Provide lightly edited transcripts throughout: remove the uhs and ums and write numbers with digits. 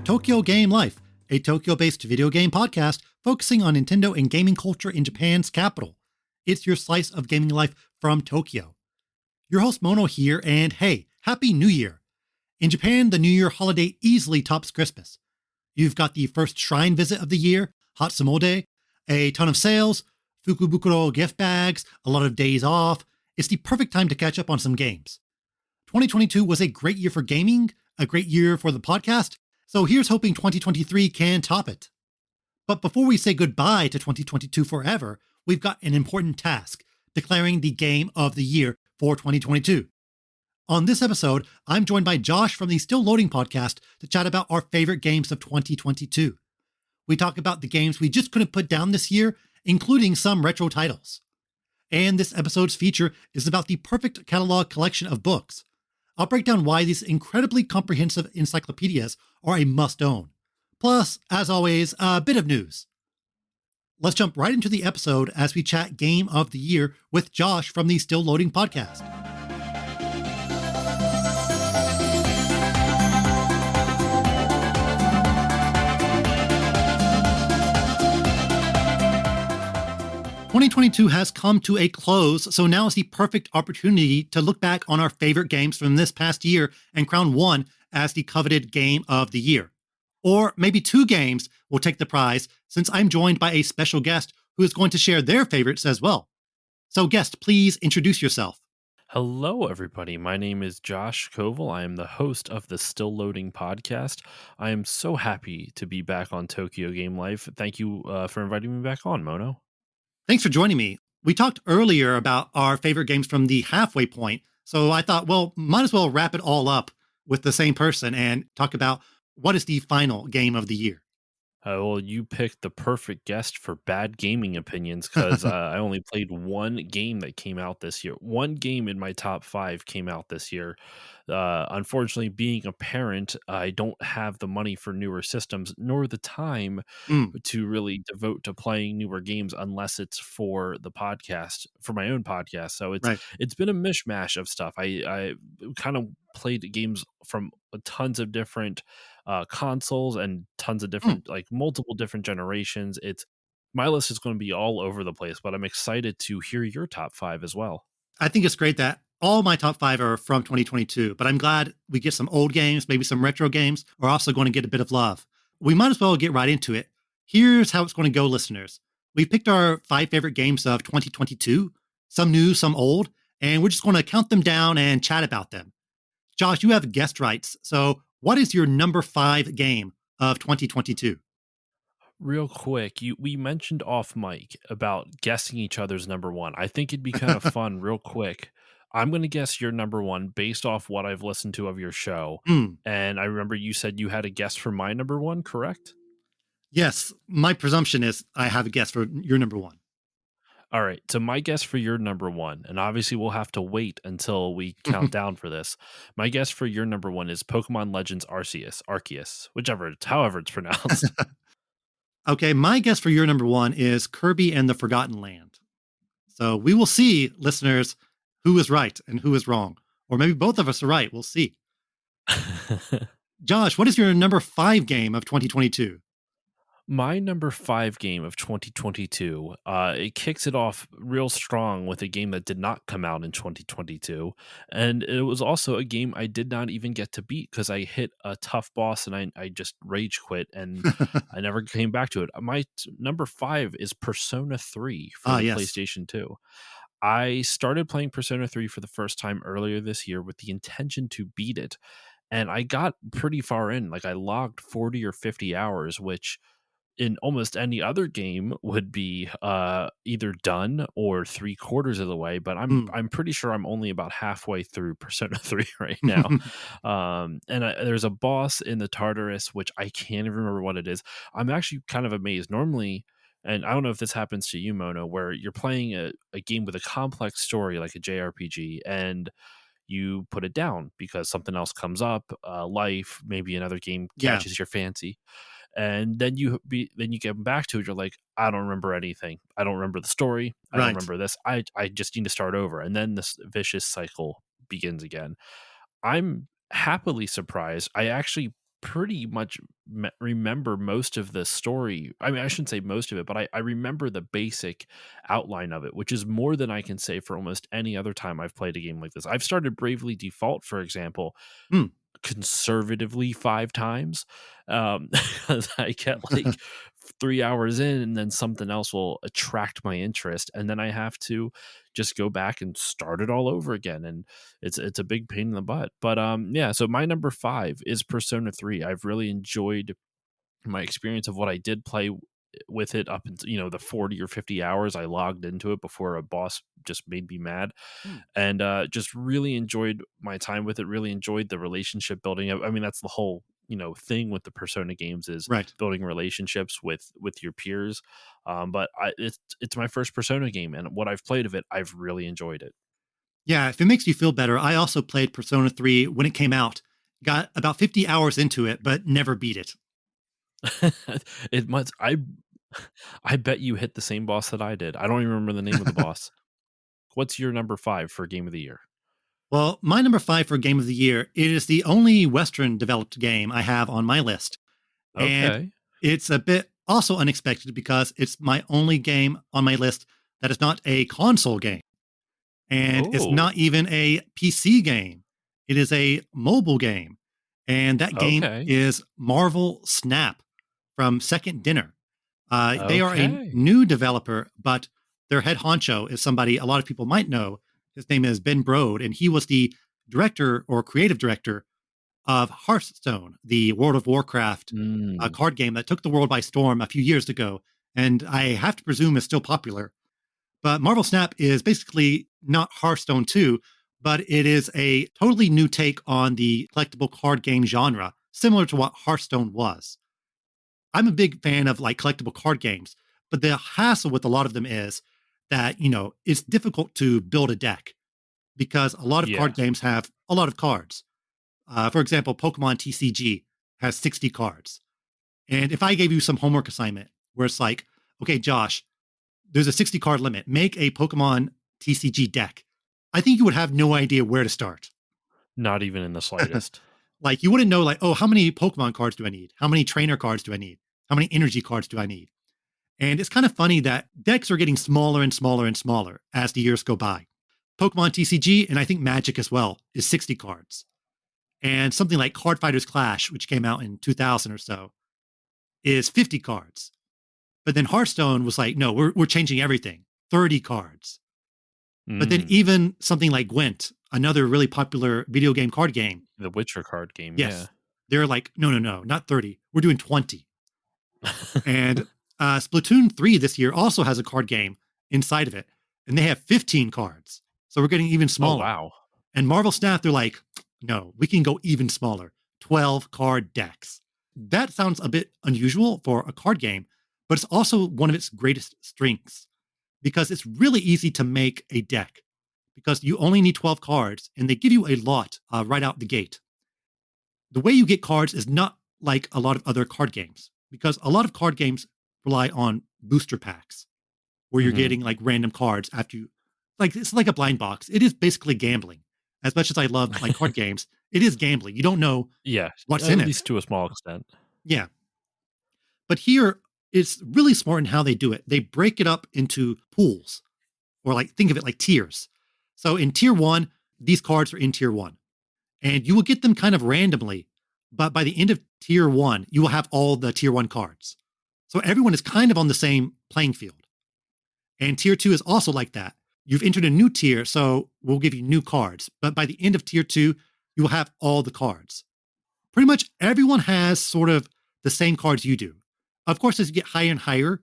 Tokyo Game Life, a Tokyo-based video game podcast focusing on Nintendo and gaming culture in Japan's capital. It's your slice of gaming life from Tokyo. Your host Mono here, and hey, Happy New Year! In Japan, the New Year holiday easily tops Christmas. You've got the first shrine visit of the year, Hatsumode, a ton of sales, Fukubukuro gift bags, a lot of days off. It's the perfect time to catch up on some games. 2022 was a great year for gaming, a great year for the podcast, so here's hoping 2023 can top it. But before we say goodbye to 2022 forever, we've got an important task, declaring the Game of the Year for 2022. On this episode, I'm joined by Josh from the Still Loading podcast to chat about our favorite games of 2022. We talk about the games we just couldn't put down this year, including some retro titles. And this episode's feature is about the Perfect Catalogue collection of books. I'll break down why these incredibly comprehensive encyclopedias are a must-own. Plus, as always, a bit of news. Let's jump right into the episode as we chat Game of the Year with Josh from the Still Loading podcast. "2022 has come to a close, so now is the perfect opportunity to look back on our favorite games from this past year and crown one as the coveted Game of the Year. Or maybe two games will take the prize, since I'm joined by a special guest who is going to share their favorites as well. So guest, please introduce yourself." Hello, everybody. My name is Josh Koval. I am the host of the Still Loading podcast. I am so happy to be back on Tokyo Game Life. Thank you for inviting me back on, Mono. Thanks for joining me. We talked earlier about our favorite games from the halfway point, so I thought, well, might as well wrap it all up with the same person and talk about what is the final Game of the Year. Well, you picked the perfect guest for bad gaming opinions because I only played one game that came out this year. One game in my top 5 came out this year. Unfortunately, being a parent, I don't have the money for newer systems nor the time to really devote to playing newer games unless it's for the podcast, for my own podcast. So Right. it's been a mishmash of stuff. I kind of played games from tons of different consoles and tons of different, like multiple different generations. It's My list is going to be all over the place, but I'm excited to hear your top 5 as well. I think it's great that all my top 5 are from 2022, but I'm glad we get some old games, maybe some retro games. We're also going to get a bit of love. We might as well get right into it. Here's how it's going to go, listeners. We picked our 5 favorite games of 2022, some new, some old, and we're just going to count them down and chat about them. Josh, you have guest rights, so what is your number 5 game of 2022? Real quick, we mentioned off mic about guessing each other's number one. I think it'd be kind of fun, real quick. I'm going to guess your number one based off what I've listened to of your show. And I remember you said you had a guess for my number one, correct? Yes, my presumption is I have a guess for your number one. All right, so my guess for your number one, and obviously we'll have to wait until we count down for this. My guess for your number one is Pokemon Legends Arceus, however it's pronounced. Okay, my guess for your number one is Kirby and the Forgotten Land. So we will see, listeners, who is right and who is wrong. Or maybe both of us are right. We'll see. Josh, what is your number 5 game of 2022? My number 5 game of 2022, it kicks it off real strong with a game that did not come out in 2022. And it was also a game I did not even get to beat because I hit a tough boss and I just rage quit and I never came back to it. My number 5 is Persona 3 for the PlayStation 2. I started playing Persona 3 for the first time earlier this year with the intention to beat it. And I got pretty far in. Like I logged 40 or 50 hours, which in almost any other game would be either done or 3/4 of the way, but I'm pretty sure I'm only about halfway through Persona 3 right now. There's a boss in the Tartarus, which I can't even remember what it is. I'm actually kind of amazed. Normally, and I don't know if this happens to you, Mono, where you're playing a game with a complex story like a JRPG, and you put it down because something else comes up, life, maybe another game catches your fancy. And then you get back to it. You're like, I don't remember anything. I don't remember the story. I don't remember this. I just need to start over. And then this vicious cycle begins again. I'm happily surprised. I actually pretty much remember most of the story. I mean, I shouldn't say most of it, but I remember the basic outline of it, which is more than I can say for almost any other time I've played a game like this. I've started Bravely Default, for example, Hmm. conservatively 5 times, 'cause I get, like, 3 hours in, and then something else will attract my interest, and then I have to just go back and start it all over again, and it's a big pain in the butt, but, yeah, so my number 5 is Persona 3. I've really enjoyed my experience of what I did play with it up until, the 40 or 50 hours I logged into it before a boss just made me mad, Hmm. and just really enjoyed my time with it. Really enjoyed the relationship building. I mean, that's the whole thing with the Persona games is Right. building relationships with your peers. But it's my first Persona game, and what I've played of it, I've really enjoyed it. Yeah, if it makes you feel better, I also played Persona 3 when it came out. Got about 50 hours into it, but never beat it. It must. I bet you hit the same boss that I did. I don't even remember the name of the boss. What's your number 5 for game of the year? Well, my number 5 for Game of the Year, it is the only Western developed game I have on my list. And Okay. it's a bit also unexpected because it's my only game on my list that is not a console game. And it's Oh, not even a PC game. It is a mobile game. And that game okay. is Marvel Snap from Second Dinner. They are a Okay. new developer, but their head honcho is somebody a lot of people might know. His name is Ben Brode, and he was the director or creative director of Hearthstone, the World of Warcraft Mm, card game that took the world by storm a few years ago. And I have to presume is still popular. But Marvel Snap is basically not Hearthstone 2, but it is a totally new take on the collectible card game genre, similar to what Hearthstone was. I'm a big fan of like collectible card games, but the hassle with a lot of them is that, it's difficult to build a deck because a lot of yeah. card games have a lot of cards. For example, Pokemon TCG has 60 cards. And if I gave you some homework assignment where it's like, okay, Josh, there's a 60 card limit, make a Pokemon TCG deck, I think you would have no idea where to start. Not even in the slightest. Like, you wouldn't know, like, oh, how many Pokemon cards do I need? How many trainer cards do I need? How many energy cards do I need? And it's kind of funny that decks are getting smaller and smaller and smaller as the years go by. Pokemon TCG, and I think Magic as well, is 60 cards. And something like Card Fighters Clash, which came out in 2000 or so, is 50 cards. But then Hearthstone was like, no, we're changing everything, 30 cards. But then Mm, even something like Gwent, another really popular video game card game, the Witcher card game, yeah. yes, they're like, no, no, no, not 30. We're doing 20. And Splatoon 3 this year also has a card game inside of it, and they have 15 cards. So we're getting even Oh, smaller. wow. And Marvel Snap, they're like, no, we can go even smaller, 12 card decks. That sounds a bit unusual for a card game, but it's also one of its greatest strengths because it's really easy to make a deck because you only need 12 cards and they give you a lot right out the gate. The way you get cards is not like a lot of other card games because a lot of card games rely on booster packs where you're Mhm. getting like random cards after you, like, it's like a blind box. It is basically gambling. As much as I love like card games, it is gambling. You don't know Yeah, what's at in it. least to a small extent. Yeah. But here it's really smart in how they do it. They break it up into pools or like think of it like tiers. So in tier one, these cards are in tier one and you will get them kind of randomly. But by the end of tier one, you will have all the tier one cards. So everyone is kind of on the same playing field. And tier two is also like that. You've entered a new tier, so we'll give you new cards. But by the end of tier two, you will have all the cards. Pretty much everyone has sort of the same cards you do. Of course, as you get higher and higher,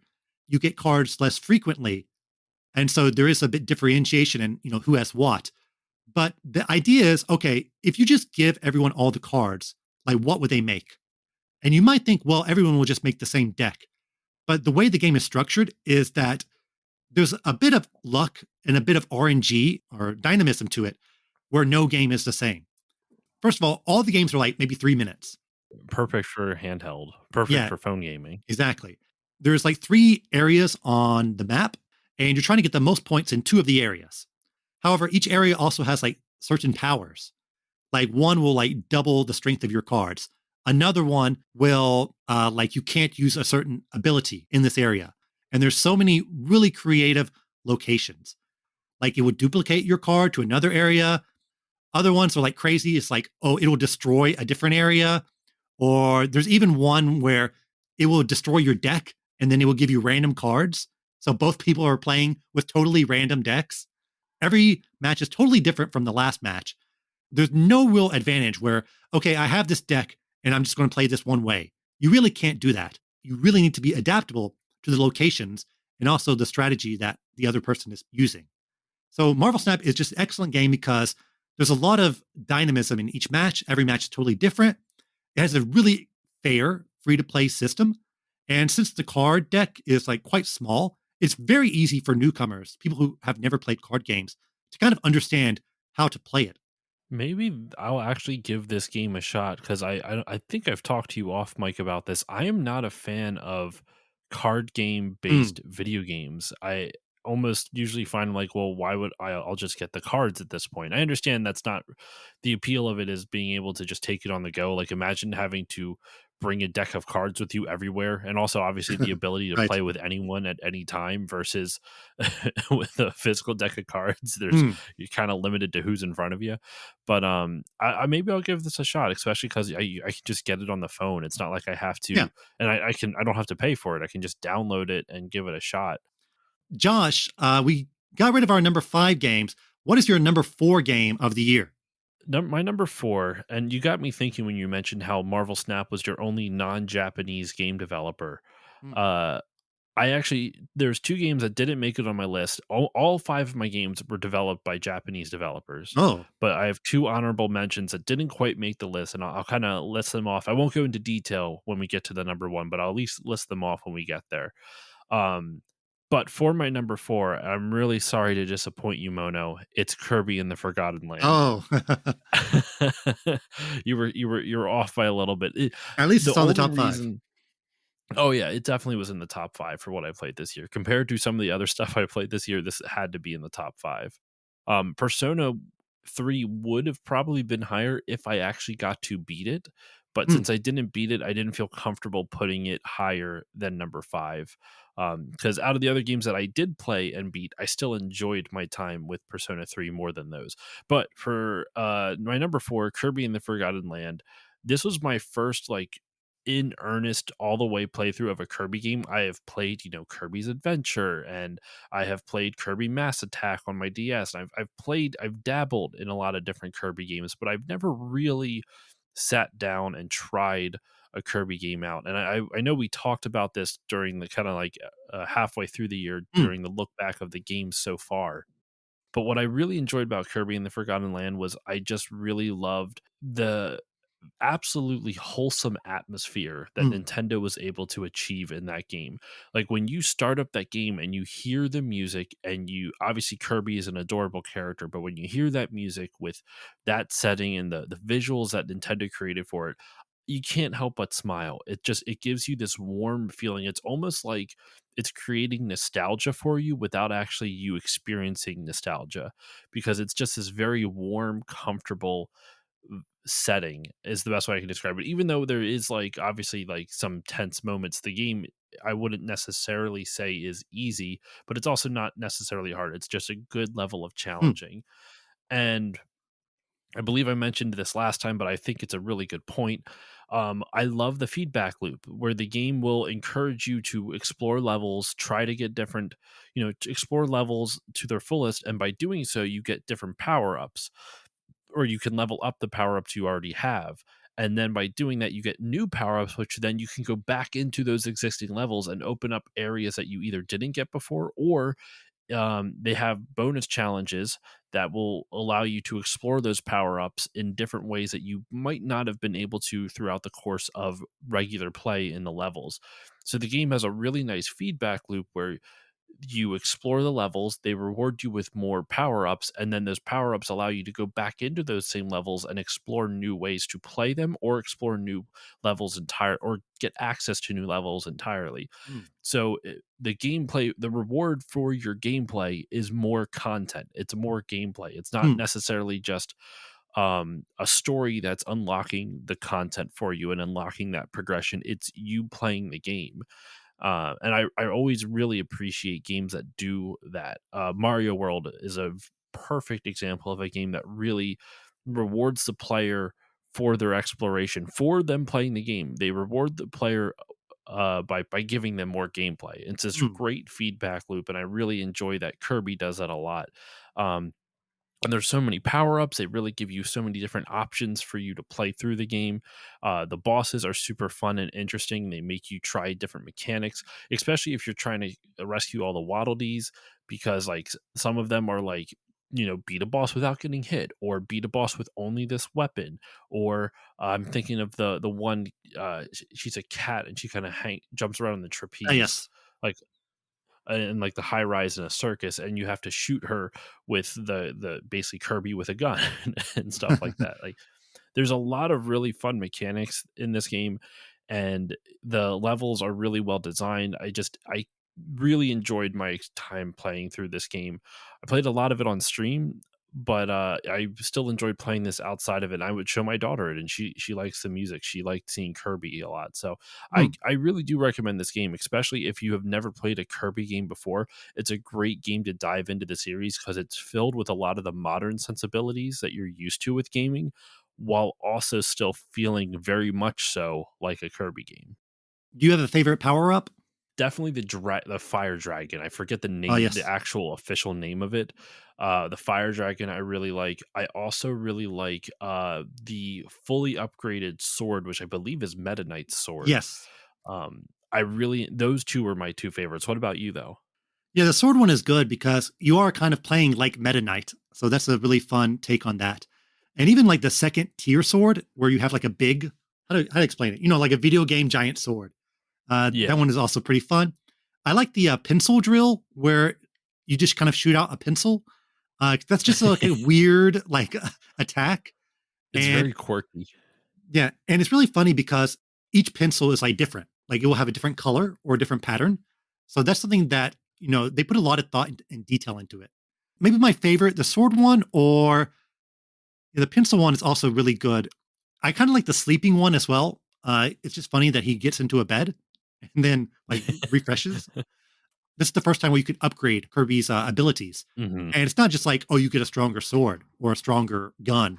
you get cards less frequently. And so there is a bit differentiation in, who has what. But the idea is, okay, if you just give everyone all the cards, like what would they make? And you might think, well, everyone will just make the same deck. But the way the game is structured is that there's a bit of luck and a bit of RNG or dynamism to it where no game is the same. First of all the games are like maybe 3 minutes. Perfect for handheld, perfect Yeah, for phone gaming. exactly. There's like 3 areas on the map, and you're trying to get the most points in 2 of the areas. However, each area also has like certain powers. Like one will like double the strength of your cards. Another one will like you can't use a certain ability in this area. And there's so many really creative locations. Like it would duplicate your card to another area. Other ones are like crazy. It's like, oh, it'll destroy a different area. Or there's even one where it will destroy your deck and then it will give you random cards. So both people are playing with totally random decks. Every match is totally different from the last match. There's no real advantage where, okay, I have this deck and I'm just going to play this one way. You really can't do that. You really need to be adaptable to the locations and also the strategy that the other person is using. So Marvel Snap is just an excellent game because there's a lot of dynamism in each match. Every match is totally different. It has a really fair, free to play system. And since the card deck is like quite small, it's very easy for newcomers, people who have never played card games, to kind of understand how to play it. Maybe I'll actually give this game a shot because I think I've talked to you off mic about this. I am not a fan of card game Mm. based video games. I almost usually find like, well, why would I'll just get the cards at this point. I understand that's not the appeal of it is being able to just take it on the go. Like imagine having to bring a deck of cards with you everywhere and also obviously the ability to Right. play with anyone at any time versus with a physical deck of cards. There's Mm. you're kind of limited to who's in front of you. But I maybe I'll give this a shot, especially because I can just get it on the phone. It's not like I have Yeah. to, and I don't have to pay for it. I can just download it and give it a shot. Josh, we got rid of our number 5 games. What is your number 4 game of the year? My number four, and you got me thinking when you mentioned how Marvel Snap was your only non-Japanese game developer. Mm. Uh, I actually there's two games that didn't make it on my list. All five of my games were developed by Japanese developers, Oh, but I have two honorable mentions that didn't quite make the list, and I'll kind of list them off. I won't go into detail when we get to the number one, but I'll at least list them off when we get there. Um, but for my number four, I'm really sorry to disappoint you, Mono. It's Kirby in the Forgotten Land. oh. You were off by a little bit. At least The it's on the only top 5. reason Oh yeah, it definitely was in the top 5 for what I played this year. Compared to some of the other stuff I played this year, this had to be in the top 5. Persona 3 would have probably been higher if I actually got to beat it, but Mm. since I didn't beat it, I didn't feel comfortable putting it higher than number 5. Because out of the other games that I did play and beat, I still enjoyed my time with Persona 3 more than those. But for my number 4, Kirby in the Forgotten Land, this was my first like in earnest all the way playthrough of a Kirby game. I have played, Kirby's Adventure, and I have played Kirby Mass Attack on my DS. And I've dabbled in a lot of different Kirby games, but I've never really sat down and tried a Kirby game out. And I know we talked about this during the kind of like halfway through the year Mm. during the look back of the games so far. But what I really enjoyed about Kirby in the Forgotten Land was I just really loved the absolutely wholesome atmosphere that Mm. Nintendo was able to achieve in that game. Like when you start up that game and you hear the music, and you obviously Kirby is an adorable character, but when you hear that music with that setting and the visuals that Nintendo created for it, you can't help but smile. It gives you this warm feeling. It's almost like it's creating nostalgia for you without actually you experiencing nostalgia, because it's just this very warm, comfortable setting is the best way I can describe it. Even though there is like obviously like some tense moments, the game I wouldn't necessarily say is easy, but it's also not necessarily hard. It's just a good level of Mm. challenging. And I believe I mentioned this last time, but I think it's a really good point. I love the feedback loop where the game will encourage you to explore levels, try to get different, to explore levels to their fullest. And by doing so, you get different power ups, or you can level up the power ups you already have. And then by doing that, you get new power ups, which then you can go back into those existing levels and open up areas that you either didn't get before, or they have bonus challenges that will allow you to explore those power ups in different ways that you might not have been able to throughout the course of regular play in the levels. So the game has a really nice feedback loop where you explore the levels, they reward you with more power ups, and then those power ups allow you to go back into those same levels and explore new ways to play them, or explore new levels entire, or get access to new levels entirely. Mm. So the gameplay, the reward for your gameplay is more content. It's more gameplay. It's not Mm. necessarily just a story that's unlocking the content for you and unlocking that progression. It's you playing the game. And I always really appreciate games that do that. Mario World is a perfect example of a game that really rewards the player for their exploration, for them playing the game. They reward the player by giving them more gameplay. It's this Hmm. great feedback loop, and I really enjoy that. Kirby does that a lot. Um, and there's so many power-ups. They really give you so many different options for you to play through the game. The bosses are super fun and interesting. They make you try different mechanics, especially if you're trying to rescue all the Waddle Dees, because like some of them are like, beat a boss without getting hit, or beat a boss with only this weapon, or I'm thinking of the one. She's a cat and she kind of jumps around in the trapeze, Yes. like in like the high rise in a circus, and you have to shoot her with the basically Kirby with a gun and stuff like that. Like there's a lot of really fun mechanics in this game, and the levels are really well designed. I really enjoyed my time playing through this game. I played a lot of it on stream, but I still enjoyed playing this outside of it. And I would show my daughter it, and she likes the music. She liked seeing Kirby a lot. So Hmm. I really do recommend this game, especially if you have never played a Kirby game before. It's a great game to dive into the series because it's filled with a lot of the modern sensibilities that you're used to with gaming, while also still feeling very much so like a Kirby game. Do you have a favorite power up? Definitely the fire dragon. I forget Oh, the yes. actual official name of it. The fire dragon I really like. I also really like the fully upgraded sword, which I believe is Meta Knight's sword. Yes. I really those two were my two favorites. What about you though? Yeah, the sword one is good because you are kind of playing like Meta Knight. So that's a really fun take on that. And even like the second tier sword, where you have like a big, how to explain it? Like a video game giant sword. That Yeah. one is also pretty fun. I like the pencil drill where you just kind of shoot out a pencil. That's just like a weird like attack. It's And very quirky. yeah, and it's really funny because each pencil is like different. Like it will have a different color or a different pattern. So that's something that, they put a lot of thought and detail into it. Maybe my favorite, the sword one or the pencil one is also really good. I kind of like the sleeping one as well. It's just funny that he gets into a bed and then like refreshes. This is the first time where you could upgrade Kirby's abilities. Mhm. And it's not just like, oh, you get a stronger sword or a stronger gun.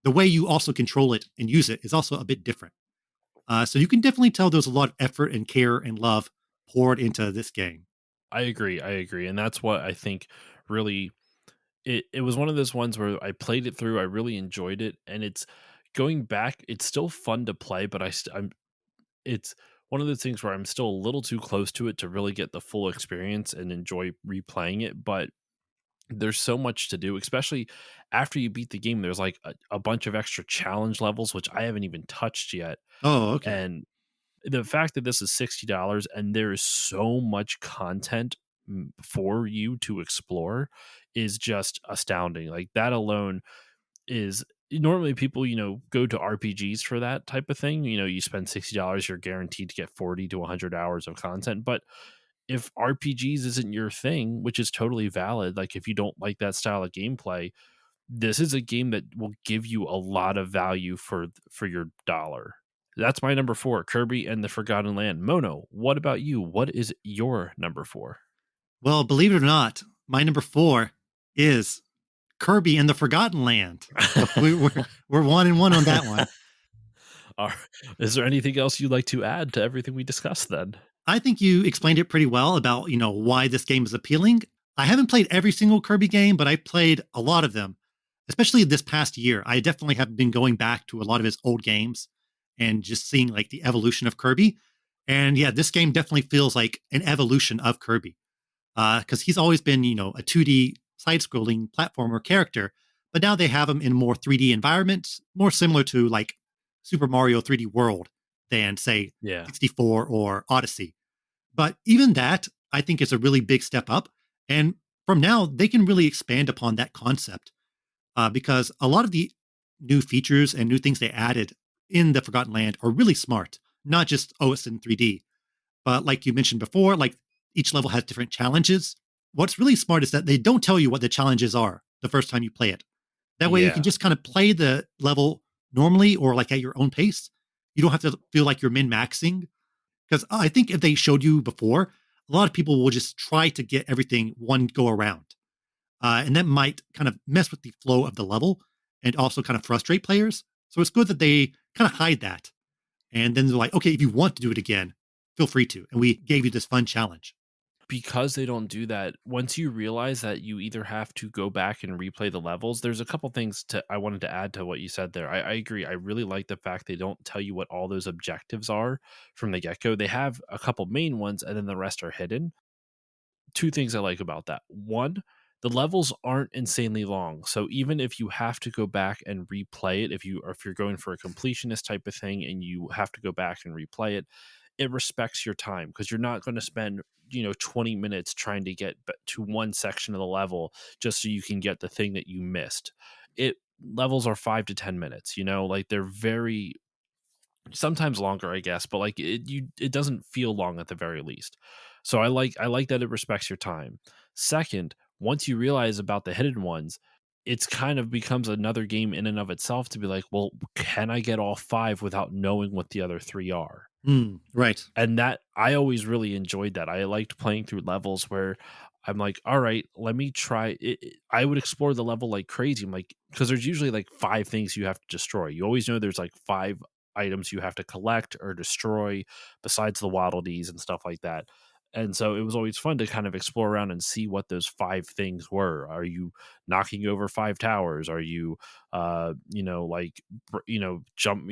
The way you also control it and use it is also a bit different. So you can definitely tell there's a lot of effort and care and love poured into this game. I agree. I agree. And that's what I think really it was one of those ones where I played it through, I really enjoyed it, and it's going back, it's still fun to play, but I'm it's one of those things where I'm still a little too close to it to really get the full experience and enjoy replaying it, but there's so much to do, especially after you beat the game. There's like a bunch of extra challenge levels, which I haven't even touched yet. Oh, okay. And the fact that this is $60 and there is so much content for you to explore is just astounding. Like that alone is normally people, go to RPGs for that type of thing. You spend $60, you're guaranteed to get 40 to 100 hours of content. But if RPGs isn't your thing, which is totally valid, like if you don't like that style of gameplay, this is a game that will give you a lot of value for your dollar. That's my number 4, Kirby and the Forgotten Land. Mono, what about you? What is your number 4? Well, believe it or not, my number 4 is Kirby and the Forgotten Land. So we're 1-1 on that one. Are Is there anything else you'd like to add to everything we discussed then? I think you explained it pretty well about, why this game is appealing. I haven't played every single Kirby game, but I played a lot of them, especially this past year. I definitely have been going back to a lot of his old games and just seeing like the evolution of Kirby. And yeah, this game definitely feels like an evolution of Kirby because he's always been, a 2D side scrolling platformer character, but now they have him in more 3D environments, more similar to like Super Mario 3D World than, say, Yeah. 64 or Odyssey. But even that, I think, is a really big step up. And from now, they can really expand upon that concept because a lot of the new features and new things they added in the Forgotten Land are really smart. Not just, oh, it's in 3D, but like you mentioned before, like each level has different challenges. What's really smart is that they don't tell you what the challenges are the first time you play it. That way you can Yeah. just kind of play the level normally or like at your own pace. You don't have to feel like you're min maxing. Because I think if they showed you before, a lot of people will just try to get everything one go around. And that might kind of mess with the flow of the level and also kind of frustrate players. So it's good that they kind of hide that. And then they're like, okay, if you want to do it again, feel free to. And we gave you this fun challenge. Because they don't do that, once you realize that you either have to go back and replay the levels, there's a couple things to I wanted to add to what you said there. I agree. I really like the fact they don't tell you what all those objectives are from the get-go. They have a couple main ones and then the rest are hidden. Two things I like about that. One, the levels aren't insanely long. So even if you have to go back and replay it, if you're going for a completionist type of thing and you have to go back and replay it, it respects your time because you're not going to spend 20 minutes trying to get to one section of the level just so you can get the thing that you missed. It levels are 5 to 10 minutes, like they're very sometimes longer, I guess, but like it doesn't feel long at the very least. So I like that it respects your time. Second, once you realize about the hidden ones, it's kind of becomes another game in and of itself to be like, well, can I get all five without knowing what the other three are? Right. And that I always really enjoyed that. I liked playing through levels where I'm like, all right, let me try I would explore the level like crazy. I'm like, because there's usually like five things you have to destroy. You always know there's like five items you have to collect or destroy besides the waddle dees and stuff like that. And so it was always fun to kind of explore around and see what those five things were. Are you knocking over five towers? Are you like jump,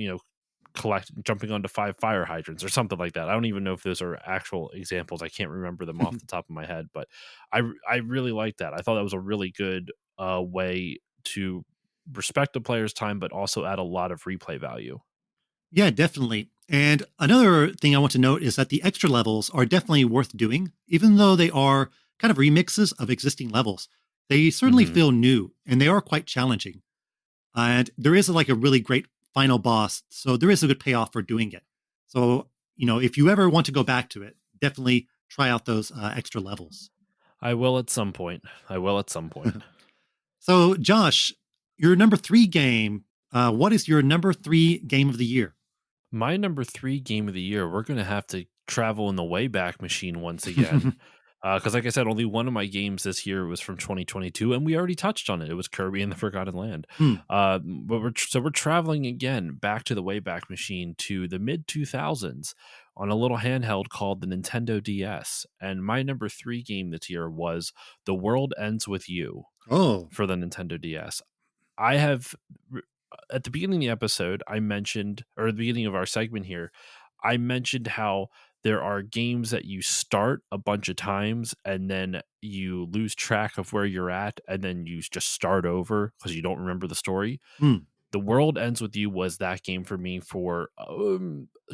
jumping onto five fire hydrants or something like that. I don't even know if those are actual examples. I can't remember them off the top of my head, but I really like that. I thought that was a really good way to respect the player's time, but also add a lot of replay value. Yeah, definitely. And another thing I want to note is that the extra levels are definitely worth doing, even though they are kind of remixes of existing levels. They certainly Hmm. feel new and they are quite challenging. And there is like a really great final boss. So there is a good payoff for doing it. So, if you ever want to go back to it, definitely try out those extra levels. I will at some point. I will at some point. So, Josh, your number three game, what is your number three game of the year? My number three game of the year, we're going to have to travel in the Wayback Machine once again. Because, like I said, only one of my games this year was from 2022, and we already touched on it. It was Kirby and the Forgotten Land. Hmm. But we're traveling again back to the Wayback Machine to the mid 2000s on a little handheld called the Nintendo DS. And my number three game this year was The World Ends with You Oh, for the Nintendo DS. I have at the beginning of the episode, I mentioned, or at the beginning of our segment here, I mentioned how there are games that you start a bunch of times and then you lose track of where you're at and then you just start over because you don't remember the story. hmm. The World Ends with You was that game for me for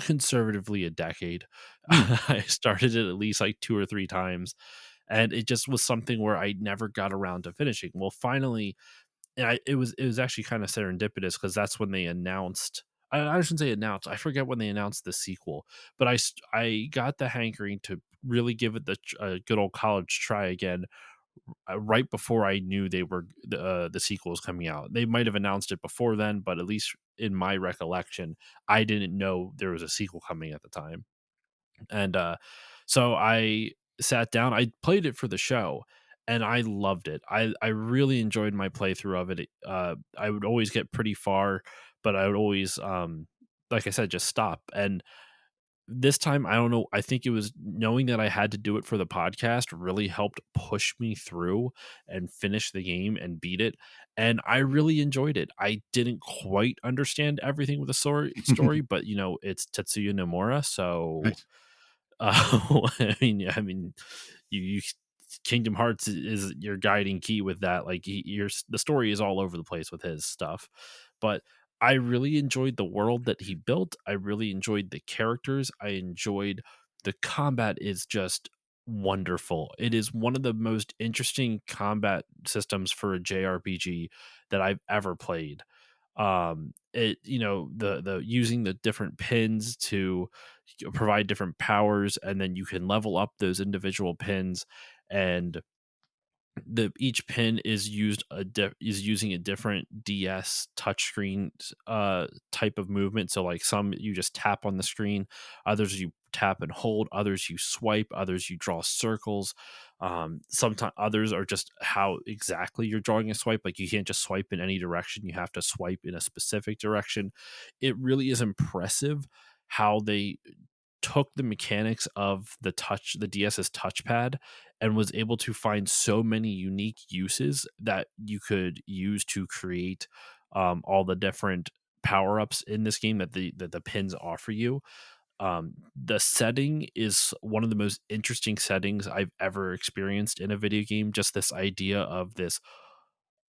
conservatively a decade. Hmm. I started it at least like two or three times, and it just was something where I never got around to finishing. Well, finally, it was actually kind of serendipitous because that's when they announced. I shouldn't say announced. I forget when they announced the sequel, but I got the hankering to really give it the good old college try again right before I knew the sequel was coming out. They might have announced it before then, but at least in my recollection, I didn't know there was a sequel coming at the time. And so I sat down. I played it for the show, and I loved it. I really enjoyed my playthrough of it. I would always get pretty far, but I would always, like I said, just stop. And this time, I don't know. I think it was knowing that I had to do it for the podcast really helped push me through and finish the game and beat it. And I really enjoyed it. I didn't quite understand everything with the story, but it's Tetsuya Nomura, so Right. I mean, you Kingdom Hearts is your guiding key with that. Like the story is all over the place with his stuff, but I really enjoyed the world that he built. I really enjoyed the characters. I enjoyed the combat is just wonderful. It is one of the most interesting combat systems for a JRPG that I've ever played. It the using the different pins to provide different powers, and then you can level up those individual pins, and the each pin is is using a different DS touchscreen type of movement. So like some you just tap on the screen, others you tap and hold, others you swipe, others you draw circles. Sometimes others are just how exactly you're drawing a swipe. Like you can't just swipe in any direction; you have to swipe in a specific direction. It really is impressive how they took the mechanics of the DS's touchpad and was able to find so many unique uses that you could use to create all the different power-ups in this game that the pins offer you. The setting is one of the most interesting settings I've ever experienced in a video game. Just this idea of this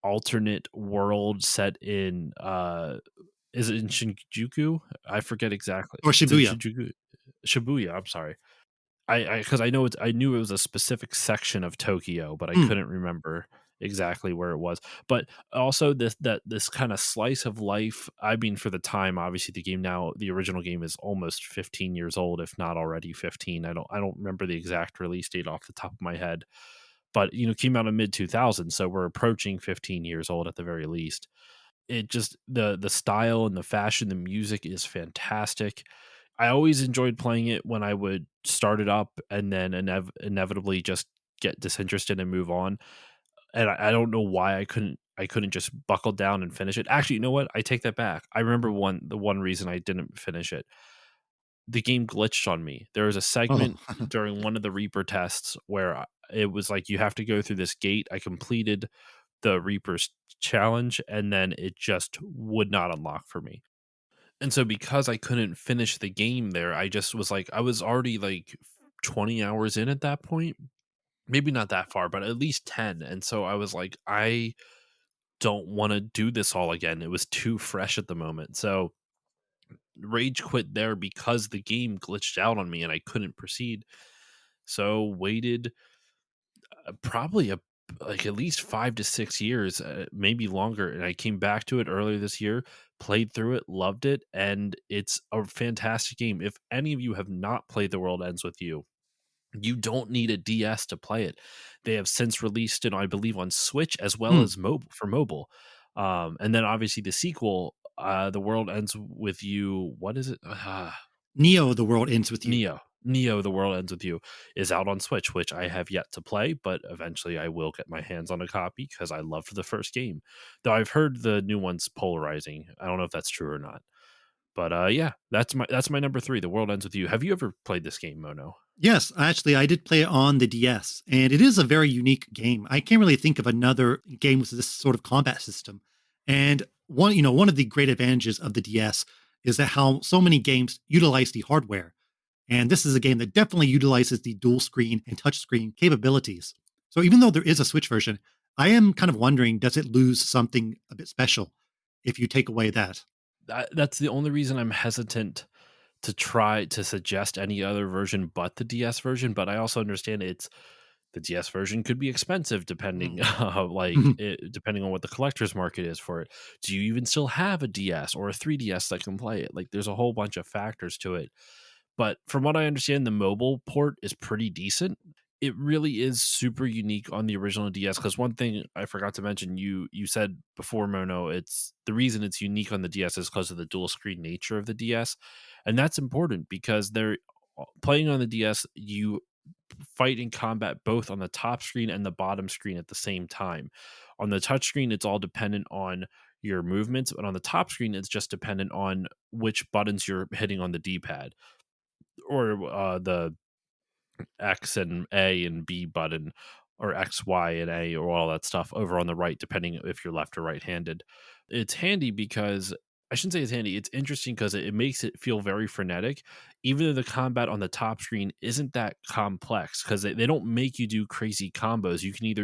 alternate world set in is it in Shinjuku? I forget exactly. Or It's in Shibuya. Shinjuku. Shibuya, I'm sorry. Because I know I knew it was a specific section of Tokyo, but I Mm, couldn't remember exactly where it was. But also this kind of slice of life. I mean, for the time, obviously the original game is almost 15 years old, if not already 15. I don't remember the exact release date off the top of my head, but came out in mid 2000, so we're approaching 15 years old at the very least. It just the style and the fashion, the music is fantastic. I always enjoyed playing it when I would start it up and then inevitably just get disinterested and move on. And I don't know why I couldn't just buckle down and finish it. Actually, you know what? I take that back. I remember the one reason I didn't finish it. The game glitched on me. There was a oh, segment during one of the Reaper tests where it was like you have to go through this gate. I completed the Reaper's challenge and then it just would not unlock for me. And so because I couldn't finish the game there, I just was like I was already like 20 hours in at that point. Maybe not that far, but at least 10. And so I was like I don't want to do this all again. It was too fresh at the moment. So rage quit there because the game glitched out on me and I couldn't proceed. So waited probably a like at least 5 to 6 years, maybe longer. And I came back to it earlier this year, played through it, loved it, and it's a fantastic game. If any of you have not played The World Ends with You, you don't need a DS to play it. They have since released it, I believe, on Switch as well mm. as mobile. And then obviously the sequel, The World Ends with You. What is it? Neo, the world ends with you. Neo, The World Ends with You is out on Switch, which I have yet to play, but eventually I will get my hands on a copy because I loved the first game. Though I've heard the new one's polarizing. I don't know if that's true or not. But yeah, that's my number 3, The World Ends with You. Have you ever played this game, Mono? Yes, actually, I did play it on the DS, and it is a very unique game. I can't really think of another game with this sort of combat system. And one of the great advantages of the DS is that how so many games utilize the hardware. And this is a game that definitely utilizes the dual screen and touch screen capabilities. So even though there is a Switch version, I am kind of wondering, does it lose something a bit special if you take away that? That's the only reason I'm hesitant to try to suggest any other version but the DS version, but I also understand the DS version could be expensive depending Mm. depending on what the collector's market is for it. Do you even still have a DS or a 3DS that can play it? Like there's a whole bunch of factors to it. But from what I understand, the mobile port is pretty decent. It really is super unique on the original DS because one thing I forgot to mention, you said before, Mono, it's the reason it's unique on the DS is because of the dual screen nature of the DS. And that's important because they're playing on the DS, you fight in combat both on the top screen and the bottom screen at the same time. On the touch screen, it's all dependent on your movements, but on the top screen, it's just dependent on which buttons you're hitting on the D pad or the X and A and B button or X, Y, and A or all that stuff over on the right, depending if you're left or right handed. It's handy because I shouldn't say it's handy. It's interesting because it makes it feel very frenetic, even though the combat on the top screen isn't that complex because they don't make you do crazy combos. You can you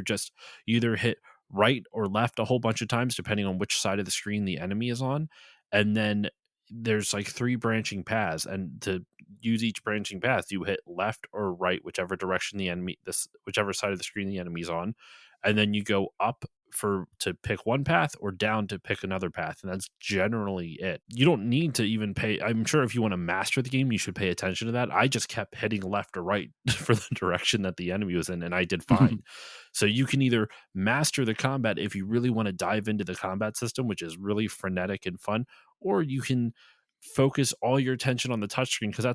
either hit right or left a whole bunch of times, depending on which side of the screen the enemy is on. And then there's like 3 branching paths, and to use each branching path you hit left or right, whichever direction the enemy this whichever side of the screen the enemy's on, and then you go up to pick one path or down to pick another path, and that's generally it. You don't need to even pay. I'm sure if you want to master the game, you should pay attention to that. I just kept hitting left or right for the direction that the enemy was in, and I did fine. So you can either master the combat if you really want to dive into the combat system, which is really frenetic and fun, or you can focus all your attention on the touchscreen because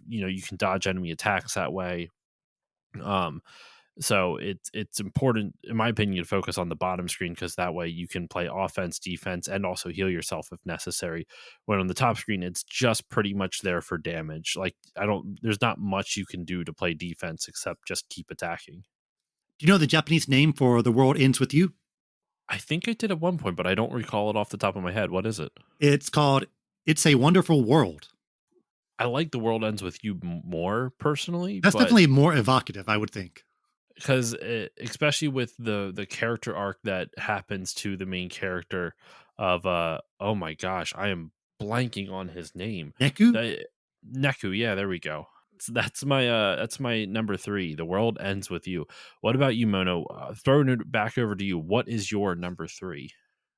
you can dodge enemy attacks that way. Um, so it's important, in my opinion, to focus on the bottom screen because that way you can play offense, defense, and also heal yourself if necessary. When on the top screen, it's just pretty much there for damage. Like there's not much you can do to play defense except just keep attacking. Do you know the Japanese name for The World Ends With You? I think I did at one point, but I don't recall it off the top of my head. What is it? It's called It's a Wonderful World. I like The World Ends With You more personally. That's definitely more evocative, I would think. Because especially with the character arc that happens to the main character of oh my gosh, I am blanking on his name. Neku? Neku, yeah, there we go. So that's my number 3. The World Ends With You. What about you, Mono? Throwing it back over to you. What is your number 3?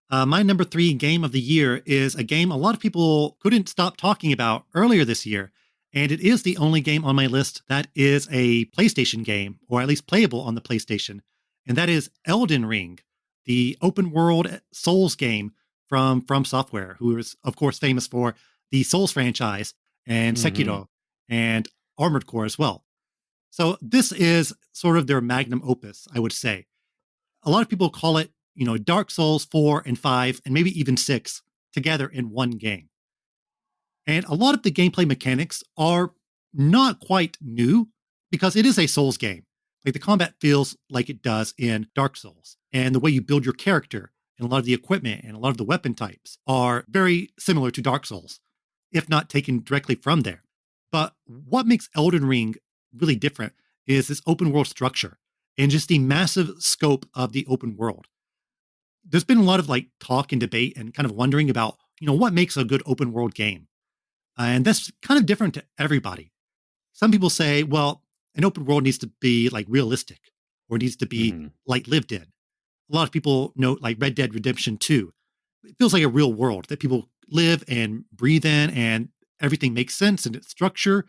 My number 3 game of the year is a game a lot of people couldn't stop talking about earlier this year. And it is the only game on my list that is a PlayStation game, or at least playable on the PlayStation. And that is Elden Ring, the open world Souls game from Software, who is, of course, famous for the Souls franchise and Sekiro and Armored Core as well. So this is sort of their magnum opus, I would say. A lot of people call it, Dark Souls 4 and 5, and maybe even 6 together in one game. And a lot of the gameplay mechanics are not quite new because it is a Souls game. Like the combat feels like it does in Dark Souls. And the way you build your character and a lot of the equipment and a lot of the weapon types are very similar to Dark Souls, if not taken directly from there. But what makes Elden Ring really different is this open world structure and just the massive scope of the open world. There's been a lot of talk and debate and kind of wondering about, what makes a good open world game. And that's kind of different to everybody. Some people say, well, an open world needs to be realistic or needs to be lived in. A lot of people note Red Dead Redemption 2. It feels like a real world that people live and breathe in and everything makes sense in its structure.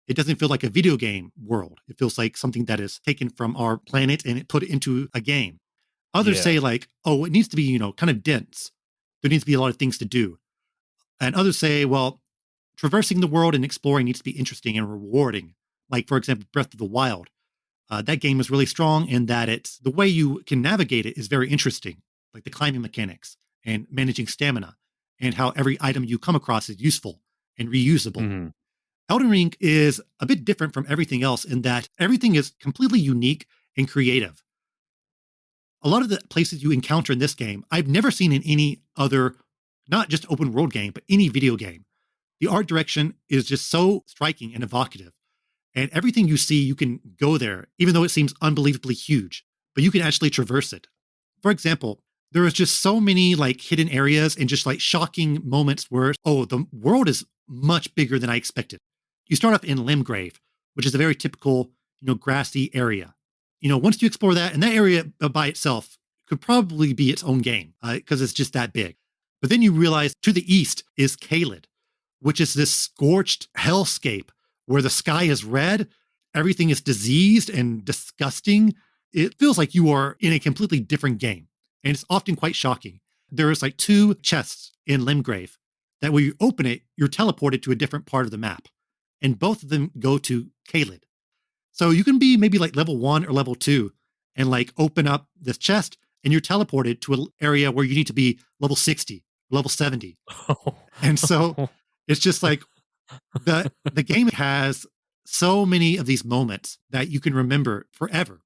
It doesn't feel like a video game world. It feels like something that is taken from our planet and it put into a game. Others say it needs to be, kind of dense. There needs to be a lot of things to do. And others say, well, traversing the world and exploring needs to be interesting and rewarding. Like, for example, Breath of the Wild. That game is really strong in that the way you can navigate it is very interesting, like the climbing mechanics and managing stamina and how every item you come across is useful and reusable. Elden Ring is a bit different from everything else in that everything is completely unique and creative. A lot of the places you encounter in this game, I've never seen in any other, not just open world game, but any video game. The art direction is just so striking and evocative. And everything you see, you can go there, even though it seems unbelievably huge, but you can actually traverse it. For example, there is just so many hidden areas and just shocking moments where, the world is much bigger than I expected. You start off in Limgrave, which is a very typical, grassy area. Once you explore that, and that area by itself could probably be its own game because it's just that big. But then you realize to the east is Caelid, which is this scorched hellscape where the sky is red, everything is diseased and disgusting. It feels like you are in a completely different game, and it's often quite shocking. There's 2 chests in Limgrave that when you open it, you're teleported to a different part of the map, and both of them go to Caelid. So you can be maybe level 1 or level 2 and open up this chest, and you're teleported to an area where you need to be level 60, level 70. And so it's just the game has so many of these moments that you can remember forever.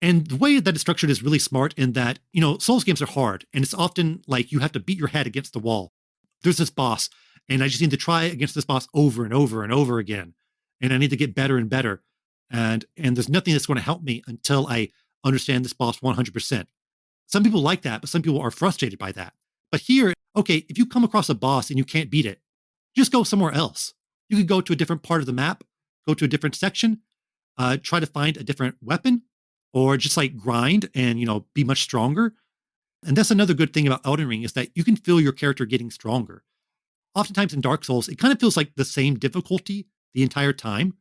And the way that it's structured is really smart in that, Souls games are hard, and it's often you have to beat your head against the wall. There's this boss, and I just need to try against this boss over and over and over again. And I need to get better and better. And there's nothing that's going to help me until I understand this boss 100%. Some people like that, but some people are frustrated by that. But here, okay, if you come across a boss and you can't beat it, just go somewhere else. You could go to a different part of the map, go to a different section, try to find a different weapon, or just like grind and, be much stronger. And that's another good thing about Elden Ring is that you can feel your character getting stronger. Oftentimes in Dark Souls, it kind of feels like the same difficulty the entire time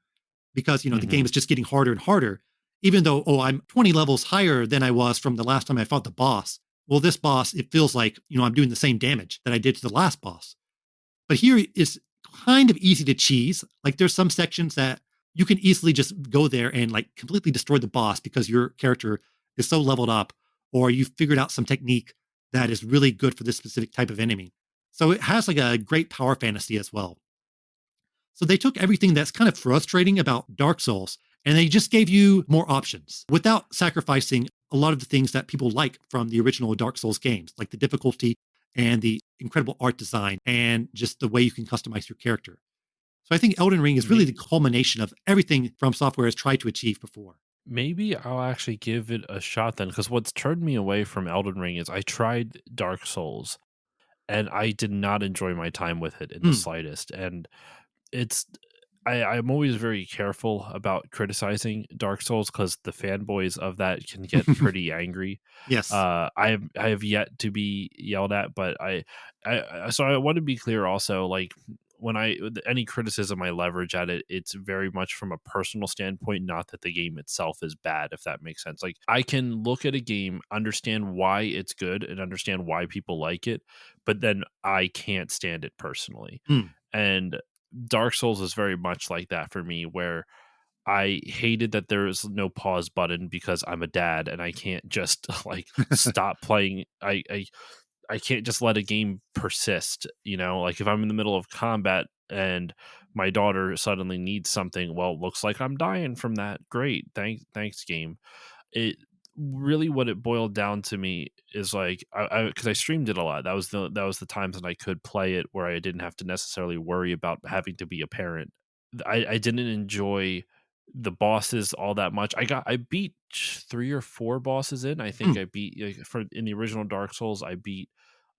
because, the game Mhm. is just getting harder and harder. Even though, oh, I'm 20 levels higher than I was from the last time I fought the boss. Well, this boss, it feels like, I'm doing the same damage that I did to the last boss. But here is kind of easy to cheese. Like there's some sections that you can easily just go there and like completely destroy the boss because your character is so leveled up, or you figured out some technique that is really good for this specific type of enemy. So it has like a great power fantasy as well. So they took everything that's kind of frustrating about Dark Souls and they just gave you more options without sacrificing a lot of the things that people like from the original Dark Souls games, like the difficulty and the incredible art design and just the way you can customize your character. So I think Elden Ring is really the culmination of everything From Software has tried to achieve before. Maybe I'll actually give it a shot then, because what's turned me away from Elden Ring is I tried Dark Souls and I did not enjoy my time with it in the Mm. slightest. And it's I'm always very careful about criticizing Dark Souls because the fanboys of that can get pretty angry. Yes. I have yet to be yelled at, but so I want to be clear also, like when any criticism I leverage at it, it's very much from a personal standpoint, not that the game itself is bad, if that makes sense. Like I can look at a game, understand why it's good, and understand why people like it, but then I can't stand it personally. Mm. And Dark Souls is very much like that for me, where I hated that there is no pause button because I'm a dad and I can't just like stop playing. I can't just let a game persist, like if I'm in the middle of combat and my daughter suddenly needs something, well, looks like I'm dying from that. Great. Thanks game. It really, what it boiled down to me is like I because I streamed it a lot. That was the times that I could play it where I didn't have to necessarily worry about having to be a parent. I didn't enjoy the bosses all that much. I beat 3 or 4 bosses in. I think Mm. I beat, like, for in the original Dark Souls, I beat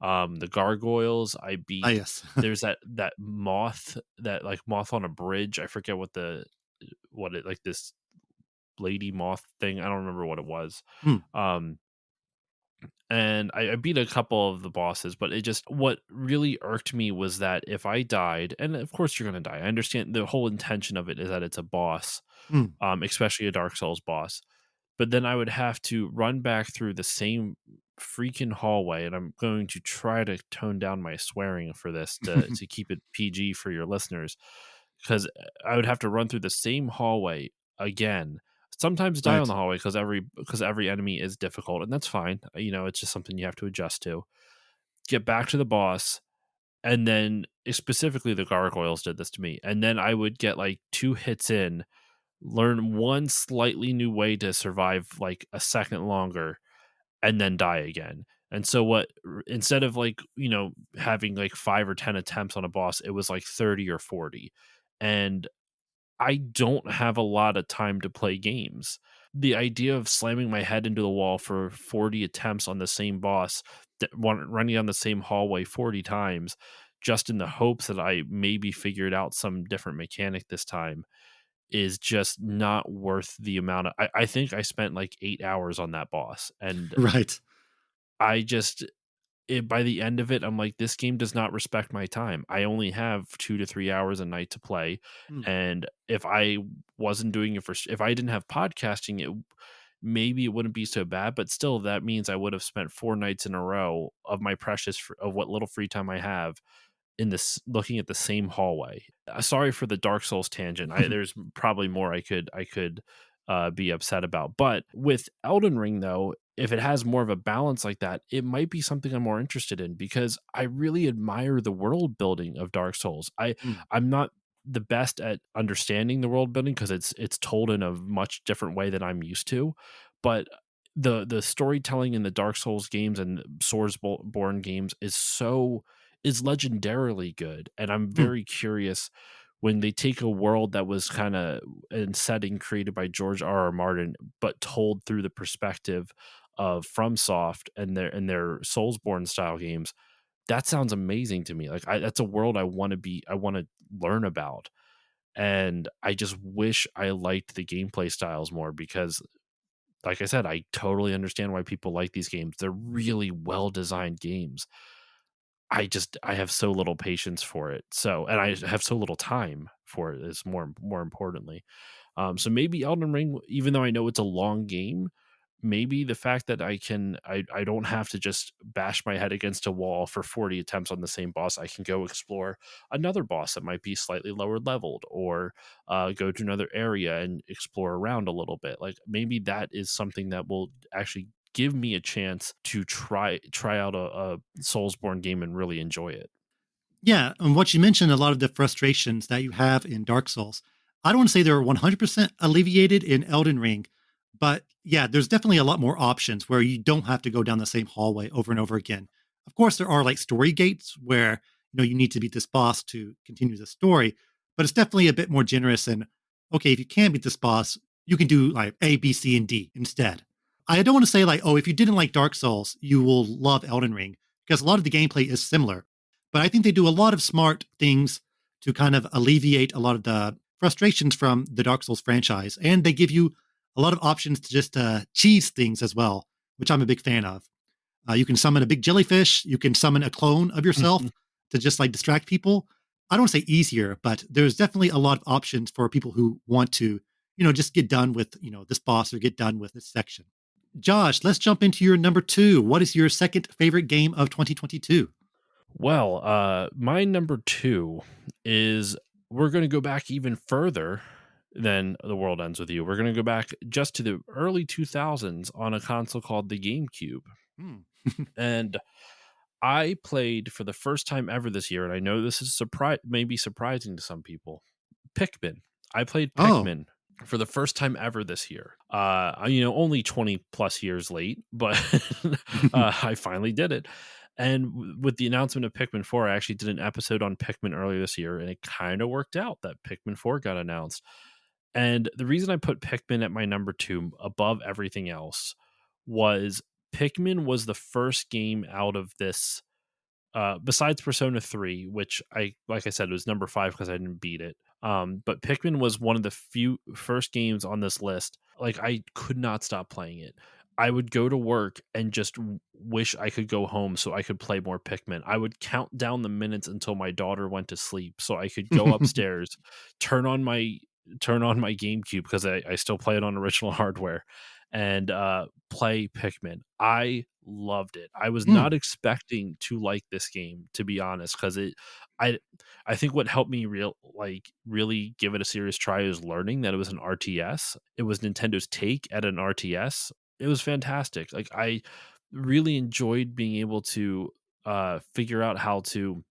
the gargoyles. I Ah, beat yes. there's that moth, that like moth on a bridge. I forget what it, like, this lady moth thing. I don't remember what it was. Mm. Um, and I beat a couple of the bosses, but it just, what really irked me was that if I died, and of course you're gonna die. I understand the whole intention of it is that it's a boss, Mm. especially a Dark Souls boss. But then I would have to run back through the same freaking hallway, and I'm going to try to tone down my swearing for this to keep it PG for your listeners, because I would have to run through the same hallway again. Sometimes die on Right. the hallway because every enemy is difficult, and that's fine. It's just something you have to adjust to. Get back to the boss, and then specifically the gargoyles did this to me. And then I would get like 2 hits in, learn one slightly new way to survive like a second longer, and then die again. And so instead of like, having like 5 or 10 attempts on a boss, it was like 30 or 40. And I don't have a lot of time to play games. The idea of slamming my head into the wall for 40 attempts on the same boss, running down the same hallway 40 times, just in the hopes that I maybe figured out some different mechanic this time, is just not worth the amount of. I think I spent like 8 hours on that boss. And Right. I just, by the end of it, I'm like, this game does not respect my time. I only have 2 to 3 hours a night to play, Mm. and if I wasn't doing it if I didn't have podcasting, maybe it wouldn't be so bad. But still, that means I would have spent 4 nights in a row of my of what little free time I have in this, looking at the same hallway. Sorry for the Dark Souls tangent. There's probably more I could be upset about. But with Elden Ring, though, if it has more of a balance like that, it might be something I'm more interested in, because I really admire the world building of Dark Souls. Mm. I'm not the best at understanding the world building because it's told in a much different way than I'm used to, but the storytelling in the Dark Souls games and Soulsborne games is legendarily good. And I'm Mm. very curious when they take a world that was kind of and setting created by George R. R. Martin, but told through the perspective of FromSoft and their Soulsborne style games. That sounds amazing to me. Like, that's a world I want to learn about. And I just wish I liked the gameplay styles more, because like I said, I totally understand why people like these games. They're really well designed games. I have so little patience for it. So, and I have so little time for it is more importantly. So maybe Elden Ring, even though I know it's a long game, maybe the fact that I don't have to just bash my head against a wall for 40 attempts on the same boss. I can go explore another boss that might be slightly lower leveled, or go to another area and explore around a little bit. Like maybe that is something that will actually give me a chance to try out a Soulsborne game and really enjoy it. Yeah, and what you mentioned, a lot of the frustrations that you have in Dark Souls, I don't want to say they're 100% alleviated in Elden Ring, but yeah, there's definitely a lot more options where you don't have to go down the same hallway over and over again. Of course, there are like story gates where you need to beat this boss to continue the story, but it's definitely a bit more generous. And okay, if you can't beat this boss, you can do like A, B, C, and D instead. I don't want to say like, oh, if you didn't like Dark Souls, you will love Elden Ring because a lot of the gameplay is similar, but I think they do a lot of smart things to kind of alleviate a lot of the frustrations from the Dark Souls franchise. And they give you a lot of options to just cheese things as well, which I'm a big fan of. You can summon a big jellyfish. You can summon a clone of yourself to just like distract people. I don't say easier, but there's definitely a lot of options for people who want to, just get done with, this boss or get done with this section. Josh, let's jump into your number two. What is your second favorite game of 2022? Well, my number two is, we're going to go back even further than The World Ends With You. We're going to go back just to the early 2000s on a console called the GameCube. Hmm. And I played for the first time ever this year, and I know this is maybe surprising to some people, Pikmin. I played Oh. Pikmin for the first time ever this year. Only 20 plus years late, but I finally did it. And with the announcement of Pikmin 4, I actually did an episode on Pikmin earlier this year, and it kind of worked out that Pikmin 4 got announced. And the reason I put Pikmin at my number two above everything else was Pikmin was the first game out of this, besides Persona 3, which like I said, it was number 5 because I didn't beat it. But Pikmin was one of the few first games on this list. Like, I could not stop playing it. I would go to work and just wish I could go home so I could play more Pikmin. I would count down the minutes until my daughter went to sleep so I could go upstairs, turn on my GameCube, because I still play it on original hardware, and play Pikmin. I loved it. I was Hmm. not expecting to like this game, to be honest, because I I think what helped me really give it a serious try is learning that it was an RTS. It was Nintendo's take at an RTS. It was fantastic. Like, I really enjoyed being able to figure out how to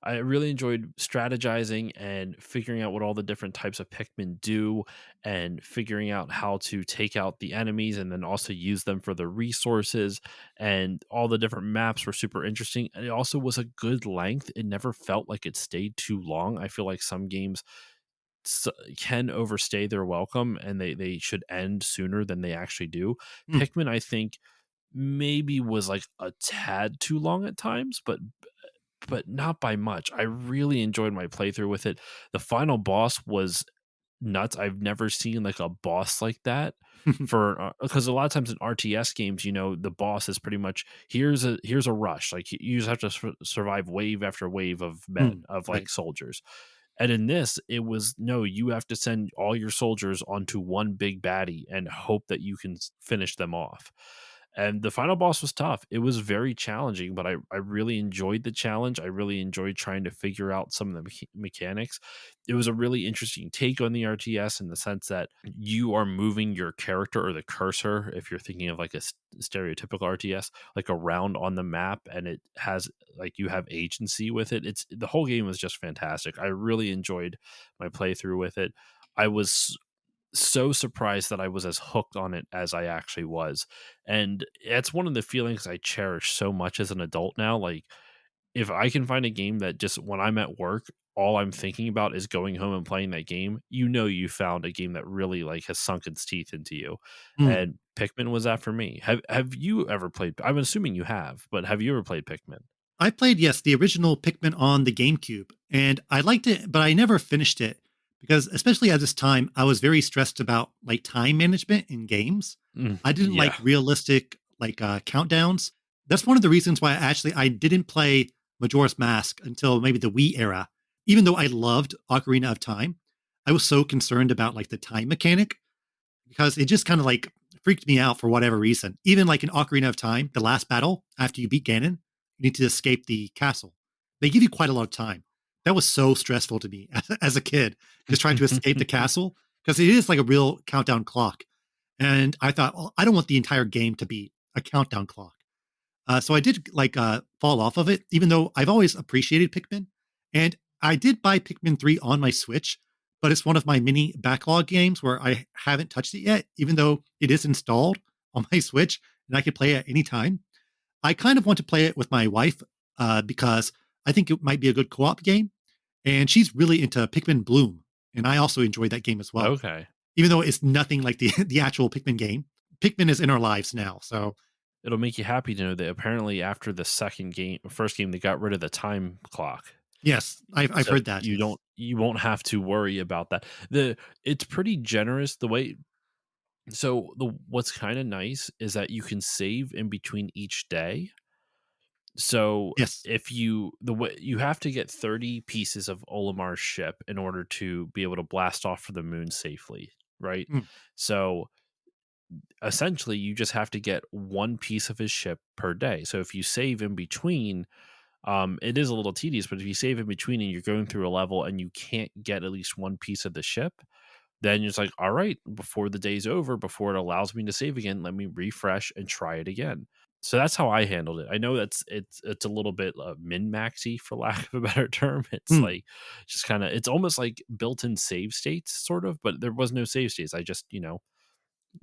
I really enjoyed strategizing and figuring out what all the different types of Pikmin do, and figuring out how to take out the enemies and then also use them for the resources. And all the different maps were super interesting. And it also was a good length. It never felt like it stayed too long. I feel like some games can overstay their welcome, and they should end sooner than they actually do. Hmm. Pikmin, I think, maybe was like a tad too long at times, but not by much. I really enjoyed my playthrough with it. The final boss was nuts. I've never seen like a boss like that, for because a lot of times in RTS games, the boss is pretty much, here's a rush. Like, you just have to survive wave after wave of Hmm. men, of Right. like soldiers. And in this, it was, no, you have to send all your soldiers onto one big baddie and hope that you can finish them off. And the final boss was tough. It was very challenging, but I really enjoyed the challenge. I really enjoyed trying to figure out some of the mechanics. It was a really interesting take on the RTS, in the sense that you are moving your character, or the cursor, if you're thinking of like a stereotypical RTS, like around on the map, and it has, like, you have agency with it. It's The whole game was just fantastic. I really enjoyed my playthrough with it. I was so surprised that I was as hooked on it as I actually was. And it's one of the feelings I cherish so much as an adult now. Like, if I can find a game that, just when I'm at work, all I'm thinking about is going home and playing that game, you found a game that really, like, has sunk its teeth into you. Hmm. And Pikmin was that for me. Have you ever played, I'm assuming you have, but have you ever played Pikmin? I played, yes, the original Pikmin on the GameCube, and I liked it, but I never finished it because especially at this time, I was very stressed about like time management in games. I didn't like Yeah. realistic like countdowns. That's one of the reasons why I didn't play Majora's Mask until maybe the Wii era. Even though I loved Ocarina of Time, I was so concerned about like the time mechanic because it just kind of like freaked me out for whatever reason. Even like in Ocarina of Time, the last battle after you beat Ganon, you need to escape the castle. They give you quite a lot of time. That was so stressful to me as a kid, just trying to escape the castle because it is like a real countdown clock. And I thought, well, I don't want the entire game to be a countdown clock. So I did like fall off of it, even though I've always appreciated Pikmin. And I did buy Pikmin 3 on my Switch, but it's one of my mini backlog games where I haven't touched it yet, even though it is installed on my Switch and I can play it at any time. I kind of want to play it with my wife because I think it might be a good co op game. And she's really into Pikmin Bloom. And I also enjoyed that game as well. Okay. Even though it's nothing like the actual Pikmin game, Pikmin is in our lives now. So It'll make you happy to know that apparently after the first game, they got rid of the time clock. yes, I've So heard that. Yes. you won't have to worry about that. It's pretty generous the way. So the what's kind of nice is that you can save in between each day. So Yes. if you the way you have to get 30 pieces of Olimar's ship in order to be able to blast off for the moon safely, right? Mm, So essentially you just have to get one piece of his ship per day. So if you save in between, it is a little tedious, but if you save in between and you're going through a level and you can't get at least one piece of the ship, then you're just like, all right, before the day's over, before it allows me to save again, let me refresh and try it again. So that's how I handled it. I know it's a little bit min maxy for lack of a better term. It's mm, like just kind of it's almost like built-in save states, sort of, but there was no save states. I just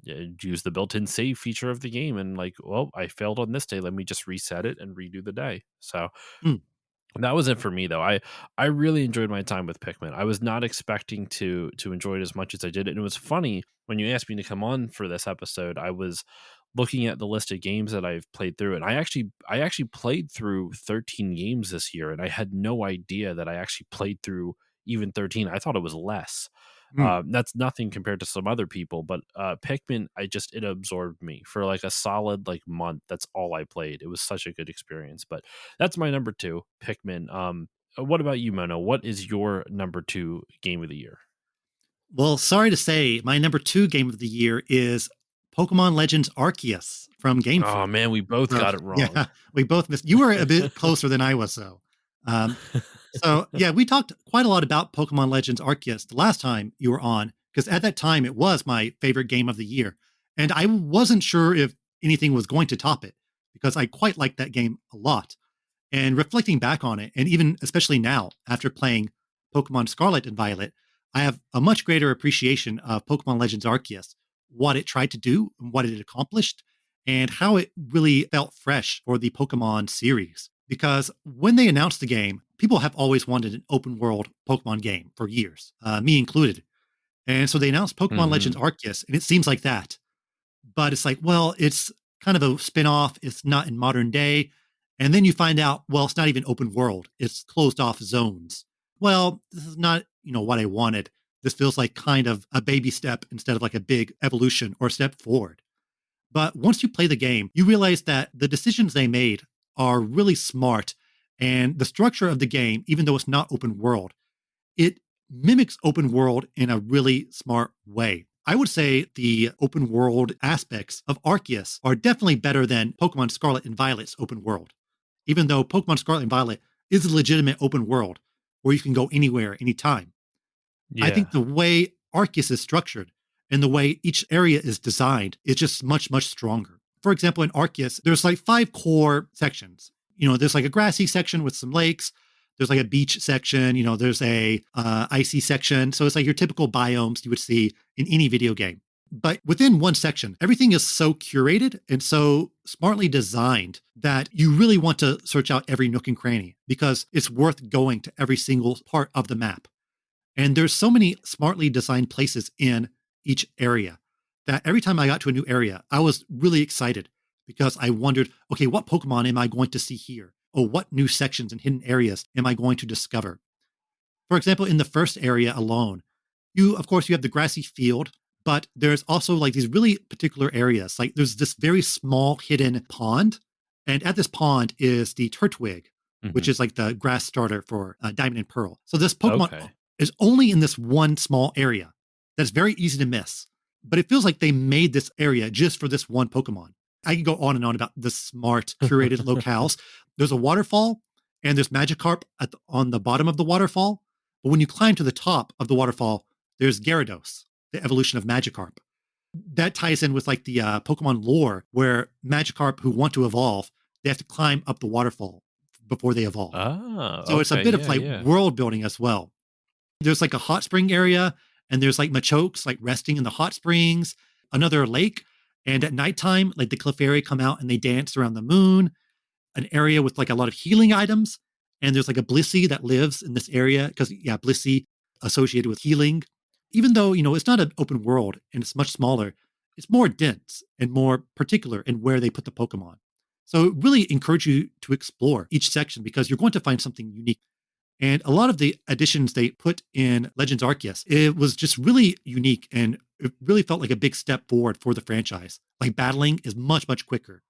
use the built-in save feature of the game and like, well, I failed on this day. Let me just reset it and redo the day. So mm, that was it for me though. I really enjoyed my time with Pikmin. I was not expecting to enjoy it as much as I did. And it was funny when you asked me to come on for this episode, I was looking at the list of games that I've played through and I actually played through 13 games this year and I had no idea that I actually played through even 13. I thought it was less. mm, That's nothing compared to some other people, but Pikmin, it absorbed me for like a solid like month. That's all I played. It was such a good experience. But that's my number two, Pikmin. What about you, Mono? What is your number two game of the year? well, sorry to say, my number 2 game of the year is Pokemon Legends Arceus from Game Oh Freak. man, we both So, got it wrong. yeah, we both missed. You were a bit closer than I was, though. Um, so, yeah, we talked quite a lot about Pokemon Legends Arceus the last time you were on, because at that time it was my favorite game of the year. And I wasn't sure if anything was going to top it because I quite liked that game a lot. And reflecting back on it, and even especially now after playing Pokemon Scarlet and Violet, I have a much greater appreciation of Pokemon Legends Arceus, what it tried to do, and what it accomplished, and how it really felt fresh for the Pokemon series. Because when they announced the game, people have always wanted an open world Pokemon game for years, me included. And so they announced Pokemon Legends Hmm. Arceus, and it seems like that. But it's like, well, it's kind of a spin-off. It's not in modern day. And then you find out, well, it's not even open world. It's closed off zones. Well, this is not, what I wanted. This feels like kind of a baby step instead of like a big evolution or step forward. But once you play the game, you realize that the decisions they made are really smart. And the structure of the game, even though it's not open world, it mimics open world in a really smart way. I would say the open world aspects of Arceus are definitely better than Pokemon Scarlet and Violet's open world. Even though Pokemon Scarlet and Violet is a legitimate open world where you can go anywhere, anytime. I Yeah. think the way Arceus is structured and the way each area is designed is just much, much stronger. For example, in Arceus, there's like 5 core sections. There's like a grassy section with some lakes. There's like a beach section. There's a icy section. So it's like your typical biomes you would see in any video game. But within one section, everything is so curated and so smartly designed that you really want to search out every nook and cranny because it's worth going to every single part of the map. And there's so many smartly designed places in each area that every time I got to a new area, I was really excited because I wondered, okay, what Pokemon am I going to see here? Or what new sections and hidden areas am I going to discover? For example, in the first area alone, Of course, you have the grassy field, but there's also like these really particular areas. Like there's this very small hidden pond, and at this pond is the Turtwig, which Mhm. is like the grass starter for Diamond and Pearl. So this Pokemon Okay. is only in this one small area that's very easy to miss. But it feels like they made this area just for this one Pokemon. I can go on and on about the smart curated locales. There's a waterfall, and there's Magikarp on the bottom of the waterfall. But when you climb to the top of the waterfall, there's Gyarados, the evolution of Magikarp. That ties in with like the Pokemon lore, where Magikarp who want to evolve, they have to climb up the waterfall before they evolve. Ah, So it's a okay, bit of yeah, like yeah. world building as well. There's like a hot spring area, and there's like Machokes like resting in the hot springs, another lake. And at nighttime, like the Clefairy come out and they dance around the moon, an area with like a lot of healing items. And there's like a Blissey that lives in this area because, yeah, Blissey associated with healing. Even though, it's not an open world and it's much smaller, it's more dense and more particular in where they put the Pokemon. So really encourage you to explore each section because you're going to find something unique. And a lot of the additions they put in Legends Arceus, it was just really unique and it really felt like a big step forward for the franchise. Like battling is much, much quicker.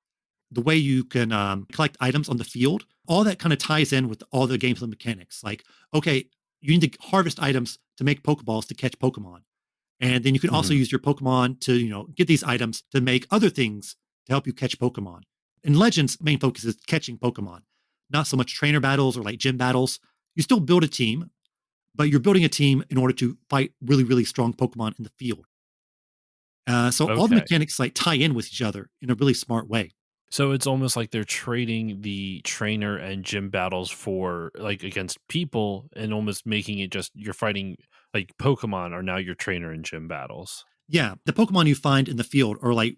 The way you can collect items on the field, all that kind of ties in with all the gameplay mechanics. Like, okay, you need to harvest items to make Pokeballs to catch Pokemon. And then you can also Mhm. use your Pokemon to, get these items to make other things to help you catch Pokemon. In Legends, main focus is catching Pokemon, not so much trainer battles or like gym battles. You still build a team, but you're building a team in order to fight really, really strong Pokemon in the field. So all the Okay. mechanics like tie in with each other in a really smart way. So it's almost like they're trading the trainer and gym battles for like against people and almost making it just you're fighting like Pokemon are now your trainer and gym battles. Yeah, the Pokemon you find in the field are like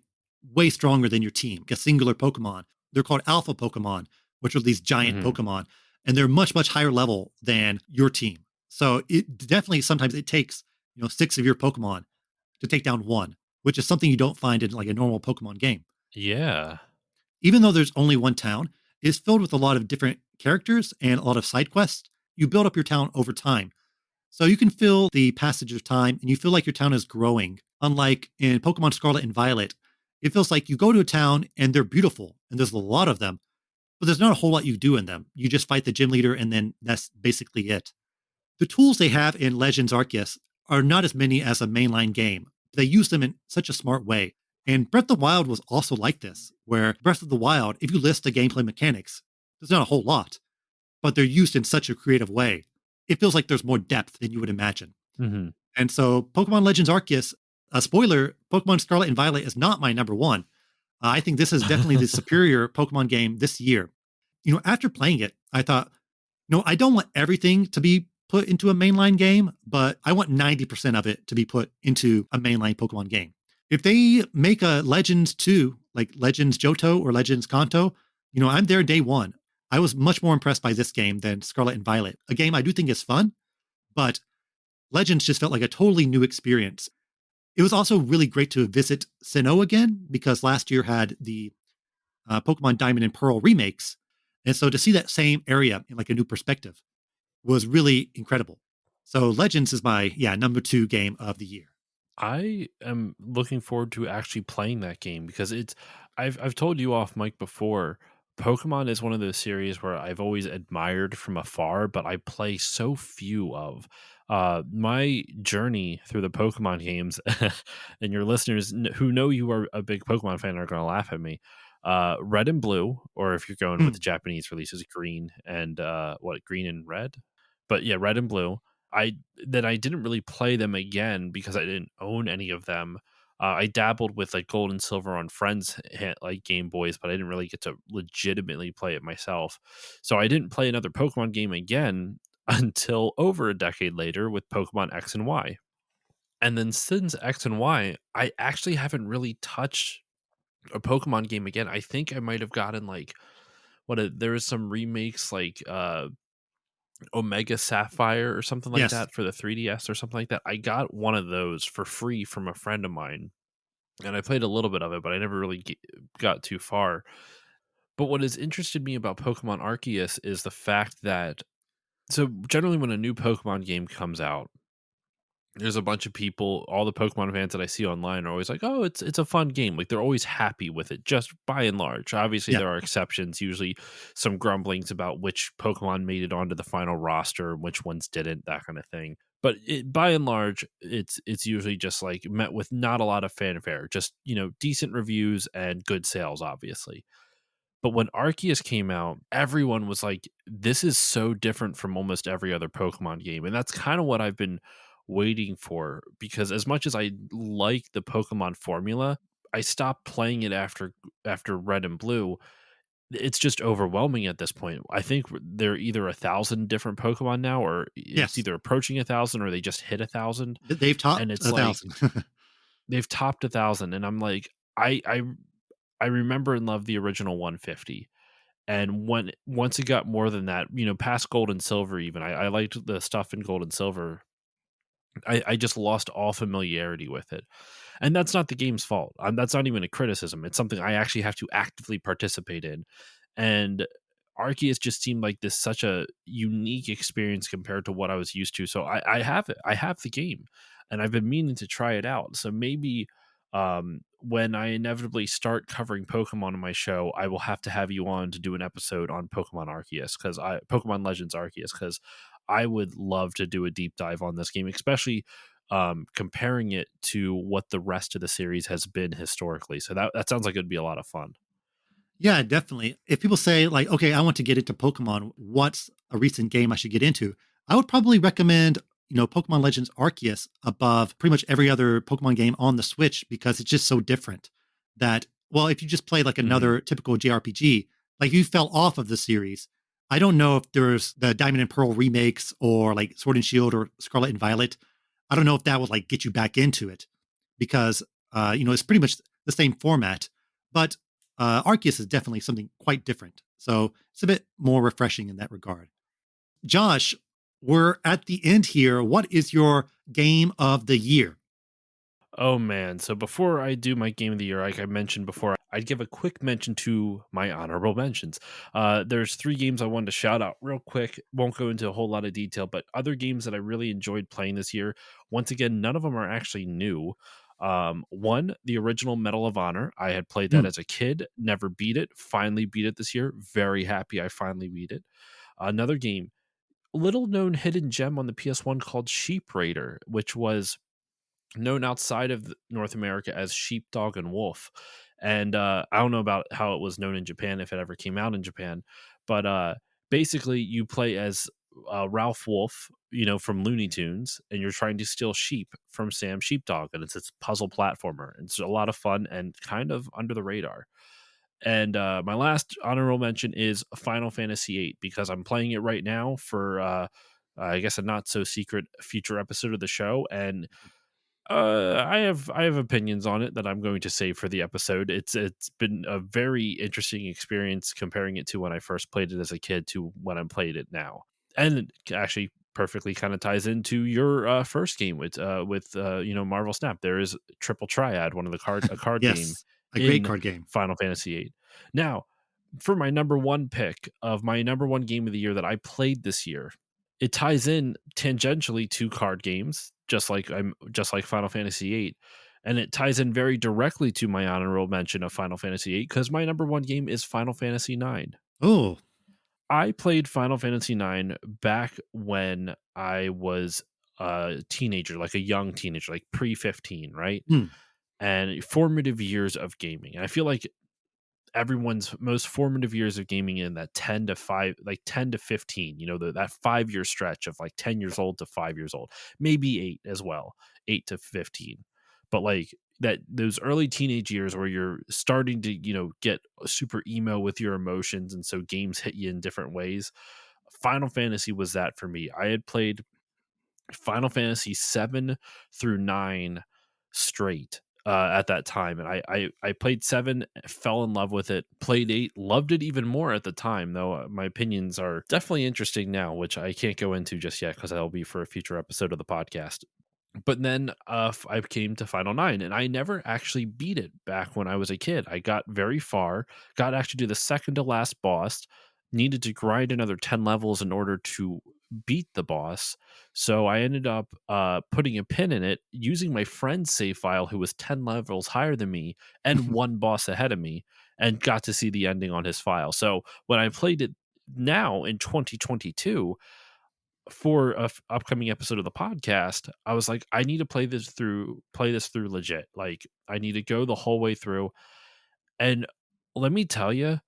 way stronger than your team, a singular Pokemon. They're called alpha Pokemon, which are these giant Mhm. Pokemon, and they're much, much higher level than your team. So it definitely sometimes it takes, six of your Pokemon to take down one, which is something you don't find in like a normal Pokemon game. Yeah. Even though there's only one town, it's filled with a lot of different characters and a lot of side quests. You build up your town over time. So you can feel the passage of time and you feel like your town is growing. Unlike in Pokemon Scarlet and Violet, it feels like you go to a town and they're beautiful and there's a lot of them, but there's not a whole lot you do in them. You just fight the gym leader and then that's basically it. The tools they have in Legends Arceus are not as many as a mainline game. They use them in such a smart way. And Breath of the Wild was also like this, where Breath of the Wild, if you list the gameplay mechanics, there's not a whole lot, but they're used in such a creative way. It feels like there's more depth than you would imagine. Mhm. And so Pokemon Legends Arceus, a spoiler, Pokemon Scarlet and Violet is not my number one. I think this is definitely the superior Pokemon game this year. After playing it, I thought, no, I don't want everything to be put into a mainline game, but I want 90% of it to be put into a mainline Pokemon game. If they make a Legends 2, like Legends Johto or Legends Kanto, I'm there day one. I was much more impressed by this game than Scarlet and Violet, a game I do think is fun, but Legends just felt like a totally new experience. It was also really great to visit Sinnoh again because last year had the Pokemon Diamond and Pearl remakes. And so to see that same area in like a new perspective was really incredible. So Legends is my number 2 game of the year. I am looking forward to actually playing that game because I've told you off mic before. Pokemon is one of those series where I've always admired from afar, but I play so few of. My journey through the Pokemon games, and your listeners who know you are a big Pokemon fan are going to laugh at me. Red and blue, or if you're going with the Mm. Japanese releases, green and green and red. But yeah, red and blue. I didn't really play them again because I didn't own any of them. I dabbled with like gold and silver on friends like Game Boys, but I didn't really get to legitimately play it myself. So I didn't play another Pokemon game again until over a decade later with Pokemon X and Y. And then since X and Y, I actually haven't really touched a Pokemon game again. I think I might have gotten like there was some remakes like Omega Sapphire or something like Yes. that for the 3DS or something like that. I got one of those for free from a friend of mine, and I played a little bit of it, but I never really got too far. But what has interested me about Pokemon Arceus is the fact that so generally when a new Pokemon game comes out, there's a bunch of people, all the Pokemon fans that I see online are always like, "Oh, it's a fun game." Like they're always happy with it, just by and large. Obviously, Yeah. there are exceptions, usually some grumblings about which Pokemon made it onto the final roster and which ones didn't, that kind of thing. But by and large, it's usually just like met with not a lot of fanfare, just decent reviews and good sales, obviously. But when Arceus came out, everyone was like, "This is so different from almost every other Pokemon game," and that's kind of what I've been waiting for, because as much as I like the Pokemon formula, I stopped playing it after Red and Blue. It's just overwhelming at this point. I think there are either 1,000 different Pokemon now, or it's Yes. either approaching 1,000 or they just hit 1,000, They've and topped it's a like thousand. they've topped 1,000, and I'm like, I remember and love the original 150. And once it got more than that, past gold and silver even, I liked the stuff in gold and silver. I just lost all familiarity with it. And that's not the game's fault. That's not even a criticism. It's something I actually have to actively participate in. And Arceus just seemed like this such a unique experience compared to what I was used to. So I have it. I have the game, and I've been meaning to try it out. So maybe when I inevitably start covering Pokemon on my show, I will have to have you on to do an episode on Pokemon Arceus, because I Pokemon Legends Arceus, because I would love to do a deep dive on this game, especially comparing it to what the rest of the series has been historically. So that sounds like it'd be a lot of fun. Yeah, definitely. If people say like, okay, I want to get into Pokemon, what's a recent game I should get into? I would probably recommend, Pokemon Legends Arceus above pretty much every other Pokemon game on the Switch because it's just so different that, well, if you just play like Hmm. another typical JRPG, like you fell off of the series. I don't know if there's the Diamond and Pearl remakes or like Sword and Shield or Scarlet and Violet. I don't know if that would like get you back into it because, it's pretty much the same format. But Arceus is definitely something quite different. So it's a bit more refreshing in that regard. Josh, we're at the end here. What is your game of the year? Oh man! So before I do my game of the year, like I mentioned before, I'd give a quick mention to my honorable mentions. There's three games I wanted to shout out real quick. Won't go into a whole lot of detail, but other games that I really enjoyed playing this year. Once again, none of them are actually new. One, the original Medal of Honor. I had played that Hmm. as a kid, never beat it. Finally beat it this year. Very happy I finally beat it. Another game, little known hidden gem on the PS1 called Sheep Raider, which was known outside of North America as Sheepdog and Wolf. And I don't know about how it was known in Japan, if it ever came out in Japan, but basically you play as Ralph Wolf, from Looney Tunes, and you're trying to steal sheep from Sam Sheepdog, and it's this puzzle platformer. And it's a lot of fun and kind of under the radar. And my last honorable mention is Final Fantasy VIII, because I'm playing it right now for I guess a not so secret future episode of the show, and I have opinions on it that I'm going to save for the episode. It's been a very interesting experience comparing it to when I first played it as a kid to when I'm played it now, and it actually perfectly kind of ties into your first game with Marvel Snap. There is Triple Triad, one of the a card game Yes, a great in card game. Final Fantasy VIII. Now, for my number one pick of my number one game of the year that I played this year, it ties in tangentially to card games, just like Final Fantasy VIII, and it ties in very directly to my honorable mention of Final Fantasy VIII, because my number one game is Final Fantasy IX. Oh, I played Final Fantasy IX back when I was a teenager, like a young teenager, like pre-15, right? hmm. And formative years of gaming. And I feel like everyone's most formative years of gaming in that 10 to 5, like 10 to 15, that 5 year stretch of like 10 years old to 5 years old, maybe 8 as well, 8 to 15. But like that, those early teenage years where you're starting to, get super emo with your emotions. And so games hit you in different ways. Final Fantasy was that for me. I had played Final Fantasy 7 through 9 straight at that time, and I played 7, fell in love with it. Played 8, loved it even more at the time. Though my opinions are definitely interesting now, which I can't go into just yet because that'll be for a future episode of the podcast. But then I came to Final 9, and I never actually beat it back when I was a kid. I got very far, got actually to the second to last boss, needed to grind another 10 levels in order to beat the boss. So I ended up putting a pin in it using my friend's save file, who was 10 levels higher than me and one boss ahead of me, and got to see the ending on his file. So when I played it now in 2022 for a upcoming episode of the podcast, I was like, I need to play this through legit. Like, I need to go the whole way through. And let me tell you,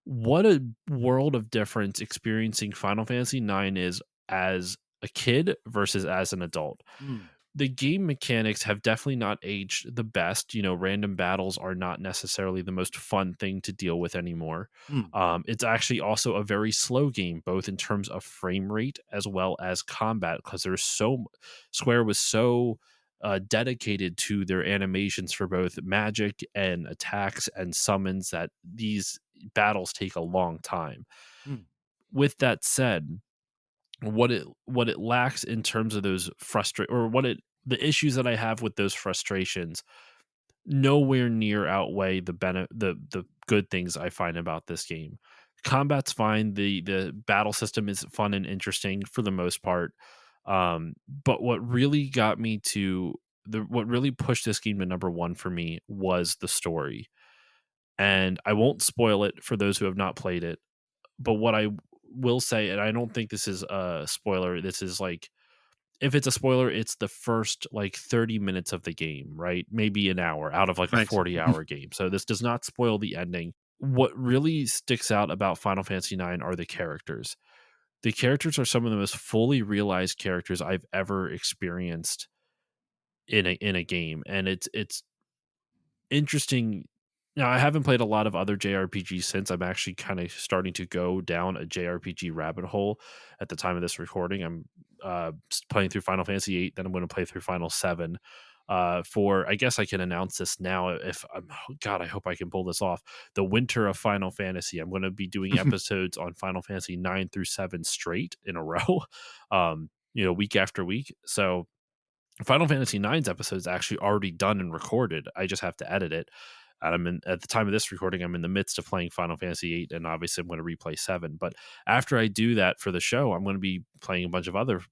what a world of difference experiencing Final Fantasy IX is as a kid versus as an adult. Mm, The game mechanics have definitely not aged the best. You know, random battles are not necessarily the most fun thing to deal with anymore. mm, It's actually also a very slow game, both in terms of frame rate as well as combat, because Square was so dedicated to their animations for both magic and attacks and summons that these battles take a long time. mm, With that said, what it lacks in terms of those frustrate or what it the issues that I have with those frustrations nowhere near outweigh the good things I find about this game. Combat's fine. The battle system is fun and interesting for the most part. But what really got me to the what really pushed this game to number one for me was the story. And I won't spoil it for those who have not played it, but what I will say, and I don't think this is a spoiler, this is like, if it's a spoiler, it's the first like 30 minutes of the game, right? Maybe an hour out of like a right. 40-hour game. So this does not spoil the ending. What really sticks out about Final Fantasy IX are the characters. The characters are some of the most fully realized characters I've ever experienced in a game, and it's interesting. Now, I haven't played a lot of other JRPGs since. I'm actually kind of starting to go down a JRPG rabbit hole at the time of this recording. I'm playing through Final Fantasy VIII, then I'm going to play through Final 7. For I guess I can announce this now. If I'm, oh God, I hope I can pull this off. The winter of Final Fantasy. I'm going to be doing episodes on Final Fantasy 9 through 7 straight in a row, week after week. So Final Fantasy Nine's episode is actually already done and recorded. I just have to edit it. And at the time of this recording, I'm in the midst of playing Final Fantasy 8, and obviously I'm going to replay 7. But after I do that for the show, I'm going to be playing a bunch of other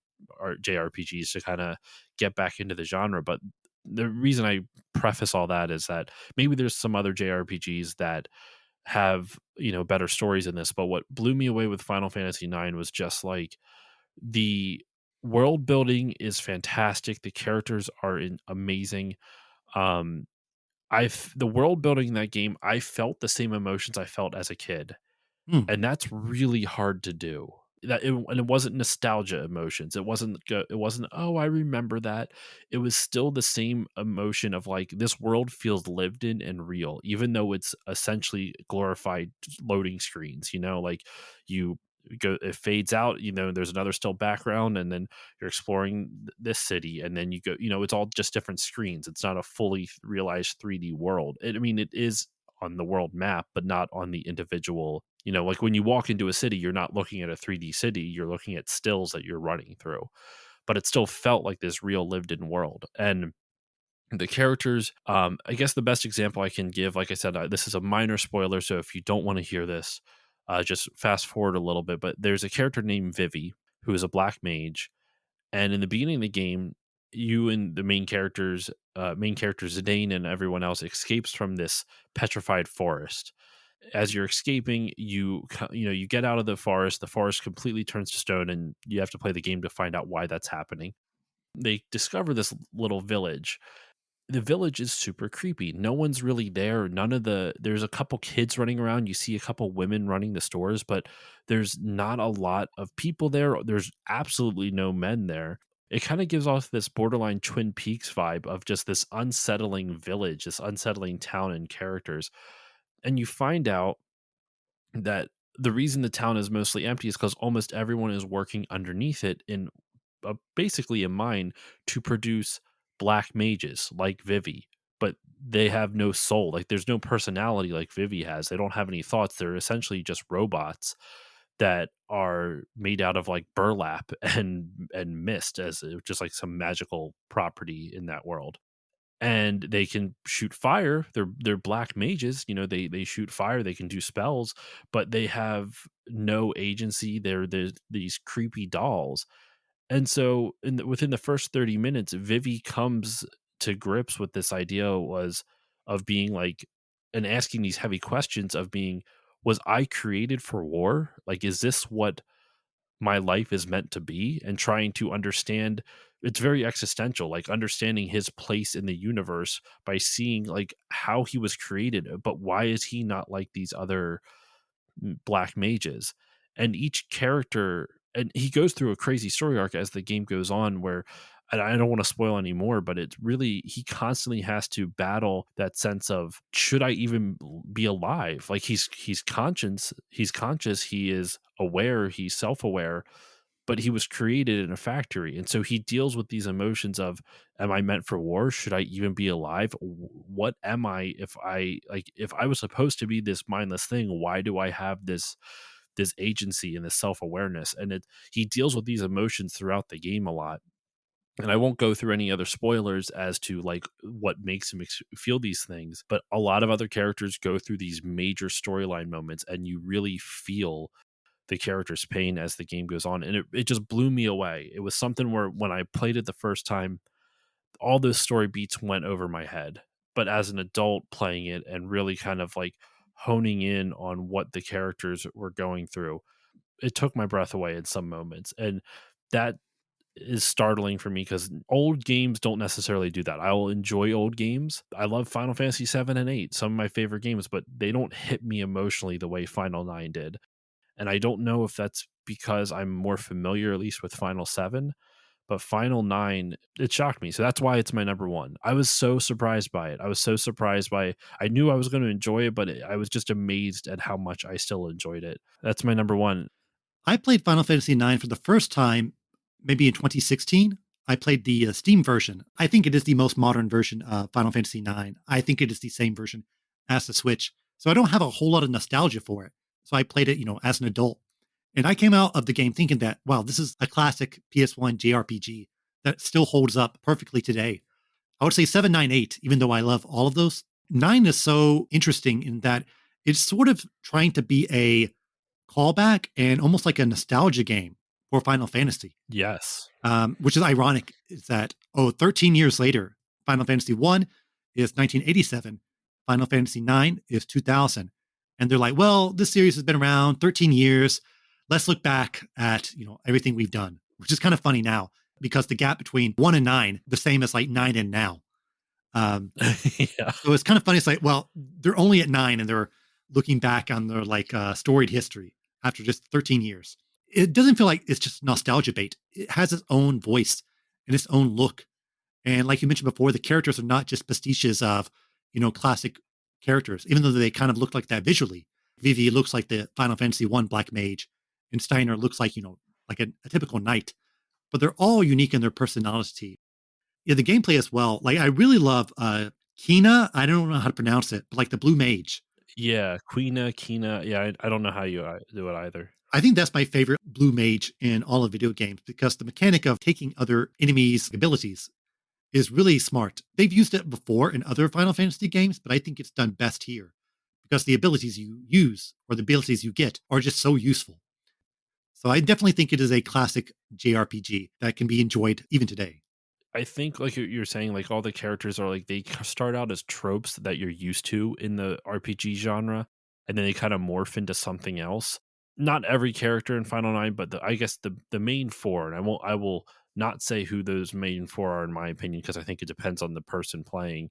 JRPGs to kind of get back into the genre. But the reason I preface all that is that maybe there's some other JRPGs that have, better stories in this. But what blew me away with Final Fantasy 9 was just like the world building is fantastic. The characters are amazing. Um, the world building in that game, I felt the same emotions I felt as a kid, Mm, and that's really hard to do. And it wasn't nostalgia emotions. It wasn't, oh, I remember that. It was still the same emotion of like, this world feels lived in and real, even though it's essentially glorified loading screens. Like you go, it fades out. There's another still background, and then you're exploring this city, and then you go. It's all just different screens. It's not a fully realized 3D world. I mean, it is on the world map, but not on the individual. Like when you walk into a city, you're not looking at a 3D city, you're looking at stills that you're running through. But it still felt like this real lived in world. And the characters, I guess the best example I can give, like I said, this is a minor spoiler. So if you don't want to hear this, just fast forward a little bit. But there's a character named Vivi who is a black mage. And in the beginning of the game, you and the main characters Zidane and everyone else escapes from this petrified forest. As you're escaping, you get out of the forest. The forest completely turns to stone, and you have to play the game to find out why that's happening. They discover this little village. The village is super creepy. No one's really there. There's a couple kids running around. You see a couple women running the stores, but there's not a lot of people there. There's absolutely no men there. It kind of gives off this borderline Twin Peaks vibe of just this unsettling village, this unsettling town and characters. And you find out that the reason the town is mostly empty is because almost everyone is working underneath it in basically a mine to produce black mages like Vivi, but they have no soul. Like there's no personality like Vivi has. They don't have any thoughts. They're essentially just robots that are made out of like burlap and mist as just like some magical property in that world. and they can shoot fire. They're black mages, they shoot fire, they can do spells, but they have no agency. They're these creepy dolls. And so within the first 30 minutes, Vivi comes to grips with this idea was of being like and asking these heavy questions of being, was I created for war? Like, is this what my life is meant to be? And trying to understand, it's very existential, like understanding his place in the universe by seeing like how he was created, but why is he not like these other black mages? And each character, and he goes through a crazy story arc as the game goes on, where, and I don't want to spoil anymore, but it's really, he constantly has to battle that sense of, should I even be alive? Like he's conscious, he is aware, he's self-aware, but he was created in a factory. And so he deals with these emotions of, am I meant for war? Should I even be alive? What am I? If I was supposed to be this mindless thing, why do I have this agency and this self-awareness? And he deals with these emotions throughout the game a lot. And I won't go through any other spoilers as to like what makes him feel these things, but a lot of other characters go through these major storyline moments, and you really feel the character's pain as the game goes on. And it just blew me away. It was something where when I played it the first time, all those story beats went over my head. But as an adult playing it and really kind of like honing in on what the characters were going through, it took my breath away in some moments. And that is startling for me because old games don't necessarily do that. I will enjoy old games. I love Final Fantasy 7 and 8, some of my favorite games, but they don't hit me emotionally the way Final 9 did. And I don't know if that's because I'm more familiar, at least with Final 7, but Final 9, it shocked me. So that's why it's my number one. I was so surprised by it. I was so surprised by I knew I was going to enjoy it, but I was just amazed at how much I still enjoyed it. That's my number one. I played Final Fantasy IX for the first time maybe in 2016. I played the Steam version. I think it is the most modern version of Final Fantasy IX. I think it is the same version as the Switch. So I don't have a whole lot of nostalgia for it. So I played it, as an adult. And I came out of the game thinking that, wow, this is a classic PS1 JRPG that still holds up perfectly today. I would say 798, even though I love all of those. 9 is so interesting in that it's sort of trying to be a callback and almost like a nostalgia game for Final Fantasy, Yes. which is ironic. Is that 13 years later, Final Fantasy 1 is 1987, Final Fantasy 9 is 2000, and they're like, well, this series has been around 13 years. Let's look back at everything we've done, which is kind of funny now because the gap between 1 and 9 the same as like 9 and now. Um, Yeah. so it's kind of funny. It's like, well, they're only at 9 and they're looking back on their like storied history after just 13 years. It doesn't feel like it's just nostalgia bait. It has its own voice and its own look. And like you mentioned before, the characters are not just pastiches of, classic characters, even though they kind of look like that visually. Vivi looks like the Final Fantasy 1 Black Mage, and Steiner looks like, like a typical knight. But they're all unique in their personality. Yeah, the gameplay as well. Like I really love Kina. I don't know how to pronounce it, but like the blue mage. Yeah. Kina. Yeah. I don't know how you do it either. I think that's my favorite blue mage in all of video games because the mechanic of taking other enemies' abilities is really smart. They've used it before in other Final Fantasy games, but I think it's done best here because the abilities you use or the abilities you get are just so useful. So I definitely think it is a classic JRPG that can be enjoyed even today. I think, like you're saying, like all the characters are like they start out as tropes that you're used to in the RPG genre, and then they kind of morph into something else. Not every character in Final Nine, but I guess the main four, and I will not say who those main four are in my opinion because I think it depends on the person playing.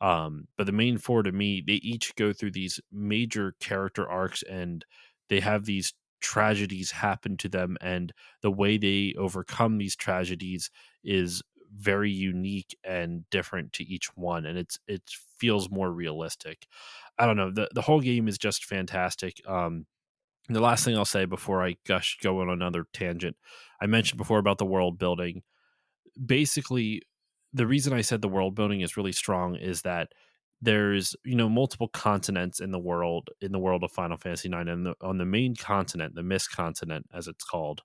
But the main four to me, they each go through these major character arcs, and they have these tragedies happen to them, and the way they overcome these tragedies is very unique and different to each one, and it feels more realistic. I don't know, the whole game is just fantastic. The last thing I'll say before I go on another tangent, I mentioned before about the world building. Basically, the reason I said the world building is really strong is that there's multiple continents in the world of Final Fantasy 9, and on the main continent, the Mist continent as it's called,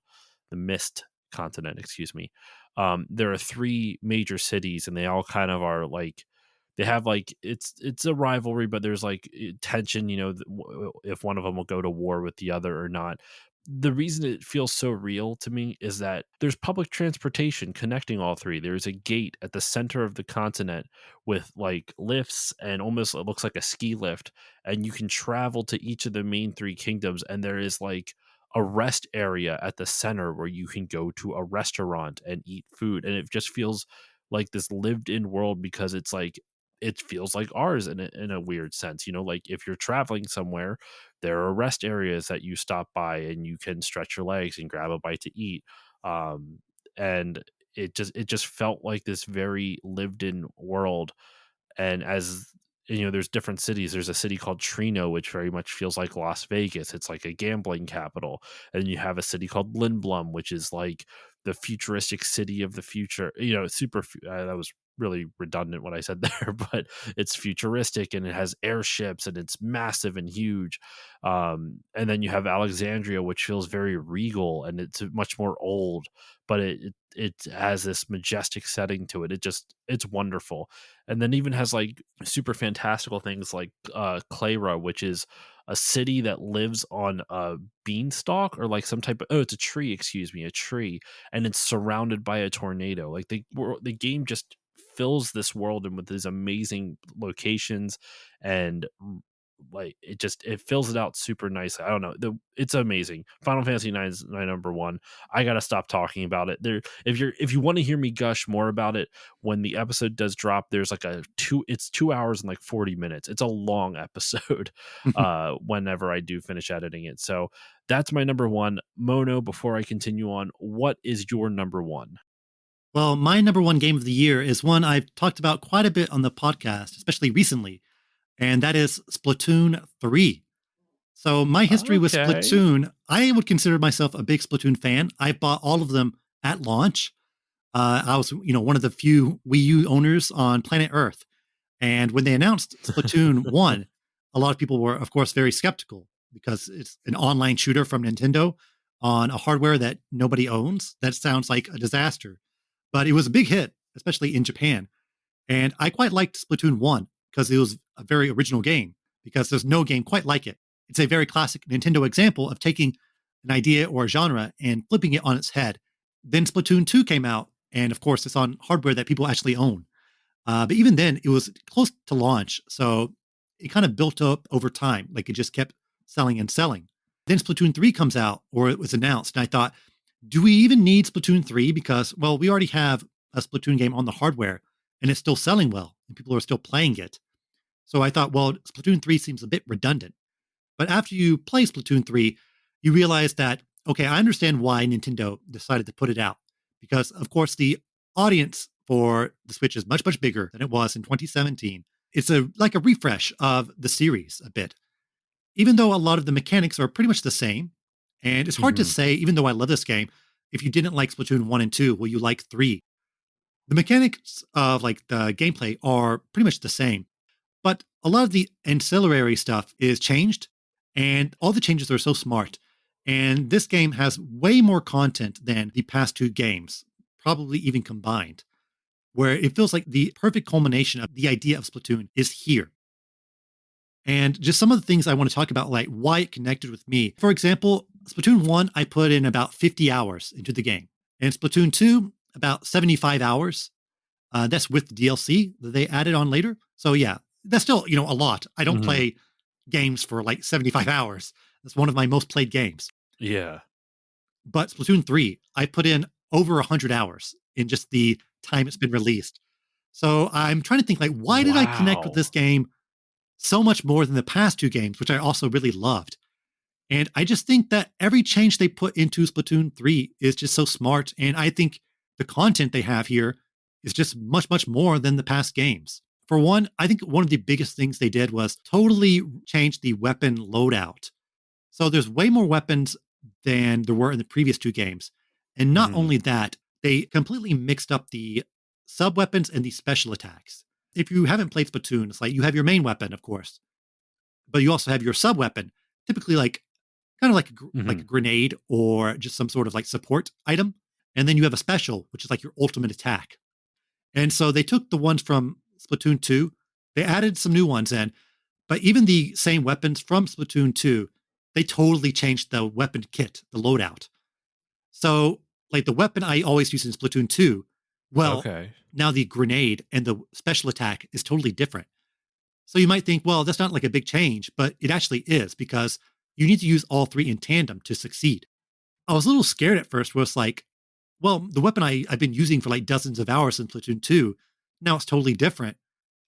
the Mist continent, excuse me. There are three major cities, and they all kind of are like they have like it's a rivalry, but there's like tension, if one of them will go to war with the other or not. The reason it feels so real to me is that there's public transportation connecting all three. There's a gate at the center of the continent with like lifts and almost it looks like a ski lift, and you can travel to each of the main three kingdoms, and there is like a rest area at the center where you can go to a restaurant and eat food, and it just feels like this lived in world because it's like it feels like ours in a weird sense, like if you're traveling somewhere, there are rest areas that you stop by and you can stretch your legs and grab a bite to eat. And it just felt like this very lived in world. And as there's different cities. There's a city called Trino, which very much feels like Las Vegas. It's like a gambling capital. And you have a city called Lindblom, which is like the futuristic city of the future. That was really redundant what I said there, but it's futuristic and it has airships and it's massive and huge. And then you have Alexandria, which feels very regal and it's much more old, but it has this majestic setting to it. It's wonderful. And then even has like super fantastical things like Clara, which is a city that lives on a beanstalk or like some type of it's a tree, excuse me, a tree, and it's surrounded by a tornado. Like the game just fills this world in with these amazing locations and like it fills it out super nicely. I don't know. It's amazing. Final Fantasy 9 is my number one. I gotta stop talking about it. If you want to hear me gush more about it when the episode does drop, there's like it's 2 hours and like 40 minutes. It's a long episode whenever I do finish editing it. So that's my number one. Mono, before I continue on, what is your number one? Well, my number one game of the year is one I've talked about quite a bit on the podcast, especially recently, and that is Splatoon 3. So, my history with Okay. Splatoon, I would consider myself a big Splatoon fan. I bought all of them at launch. I was, one of the few Wii U owners on planet Earth. And when they announced Splatoon 1, a lot of people were, of course, very skeptical because it's an online shooter from Nintendo on a hardware that nobody owns. That sounds like a disaster. But it was a big hit, especially in Japan. And I quite liked Splatoon 1 because it was a very original game, because there's no game quite like it. It's a very classic Nintendo example of taking an idea or a genre and flipping it on its head. Then Splatoon 2 came out, and of course, it's on hardware that people actually own. But even then, it was close to launch. So it kind of built up over time. Like it just kept selling and selling. Then Splatoon 3 comes out, or it was announced. And I thought, do we even need Splatoon 3? Because, well, we already have a Splatoon game on the hardware and it's still selling well and people are still playing it. So I thought, well, Splatoon 3 seems a bit redundant. But after you play Splatoon 3, you realize that, okay, I understand why Nintendo decided to put it out. Because, of course, the audience for the Switch is much, much bigger than it was in 2017. It's like a refresh of the series a bit, even though a lot of the mechanics are pretty much the same. And it's hard to Mhm. say, even though I love this game, if you didn't like Splatoon 1 and 2, will you like 3? The mechanics of like the gameplay are pretty much the same, but a lot of the ancillary stuff is changed, and all the changes are so smart. And this game has way more content than the past two games, probably even combined, where it feels like the perfect culmination of the idea of Splatoon is here. And just some of the things I want to talk about, like why it connected with me. For example, Splatoon 1, I put in about 50 hours into the game. And Splatoon 2, about 75 hours. That's with the DLC that they added on later. So yeah, that's still, a lot. I don't Mhm. play games for like 75 hours. That's one of my most played games. Yeah. But Splatoon 3, I put in over 100 hours in just the time it's been released. So I'm trying to think, like, why did I connect with Wow. this game so much more than the past two games, which I also really loved? And I just think that every change they put into Splatoon 3 is just so smart. And I think the content they have here is just much, much more than the past games. For one, I think one of the biggest things they did was totally change the weapon loadout. So there's way more weapons than there were in the previous two games. And not Mhm. only that, they completely mixed up the sub weapons and the special attacks. If you haven't played Splatoon, it's like you have your main weapon, of course, but you also have your sub weapon, typically like kind of like like a Mhm. grenade or just some sort of like support item. And then you have a special, which is like your ultimate attack. And so they took the ones from Splatoon 2 They added some new ones in, but even the same weapons from Splatoon 2, they totally changed the weapon kit, the loadout. So, like the weapon I always use in Splatoon 2, well, Okay. now the grenade and the special attack is totally different. So you might think, well, that's not like a big change, but it actually is because you need to use all three in tandem to succeed. I was a little scared at first, where it's like, well, the weapon I've been using for like dozens of hours in Splatoon 2, now it's totally different.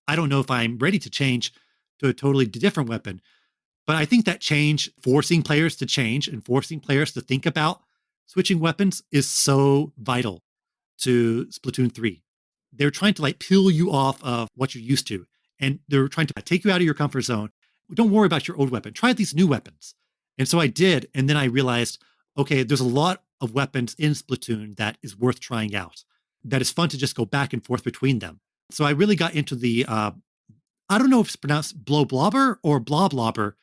I don't know if I'm ready to change to a totally different weapon. But I think that change, forcing players to change and forcing players to think about switching weapons is so vital to Splatoon 3. They're trying to like peel you off of what you're used to, and they're trying to take you out of your comfort zone. Don't worry about your old weapon. Try these new weapons. And so I did. And then I realized, okay, there's a lot of weapons in Splatoon that is worth trying out, that is fun to just go back and forth between them. So I really got into the, I don't know if it's pronounced blow blobber or blob blobber,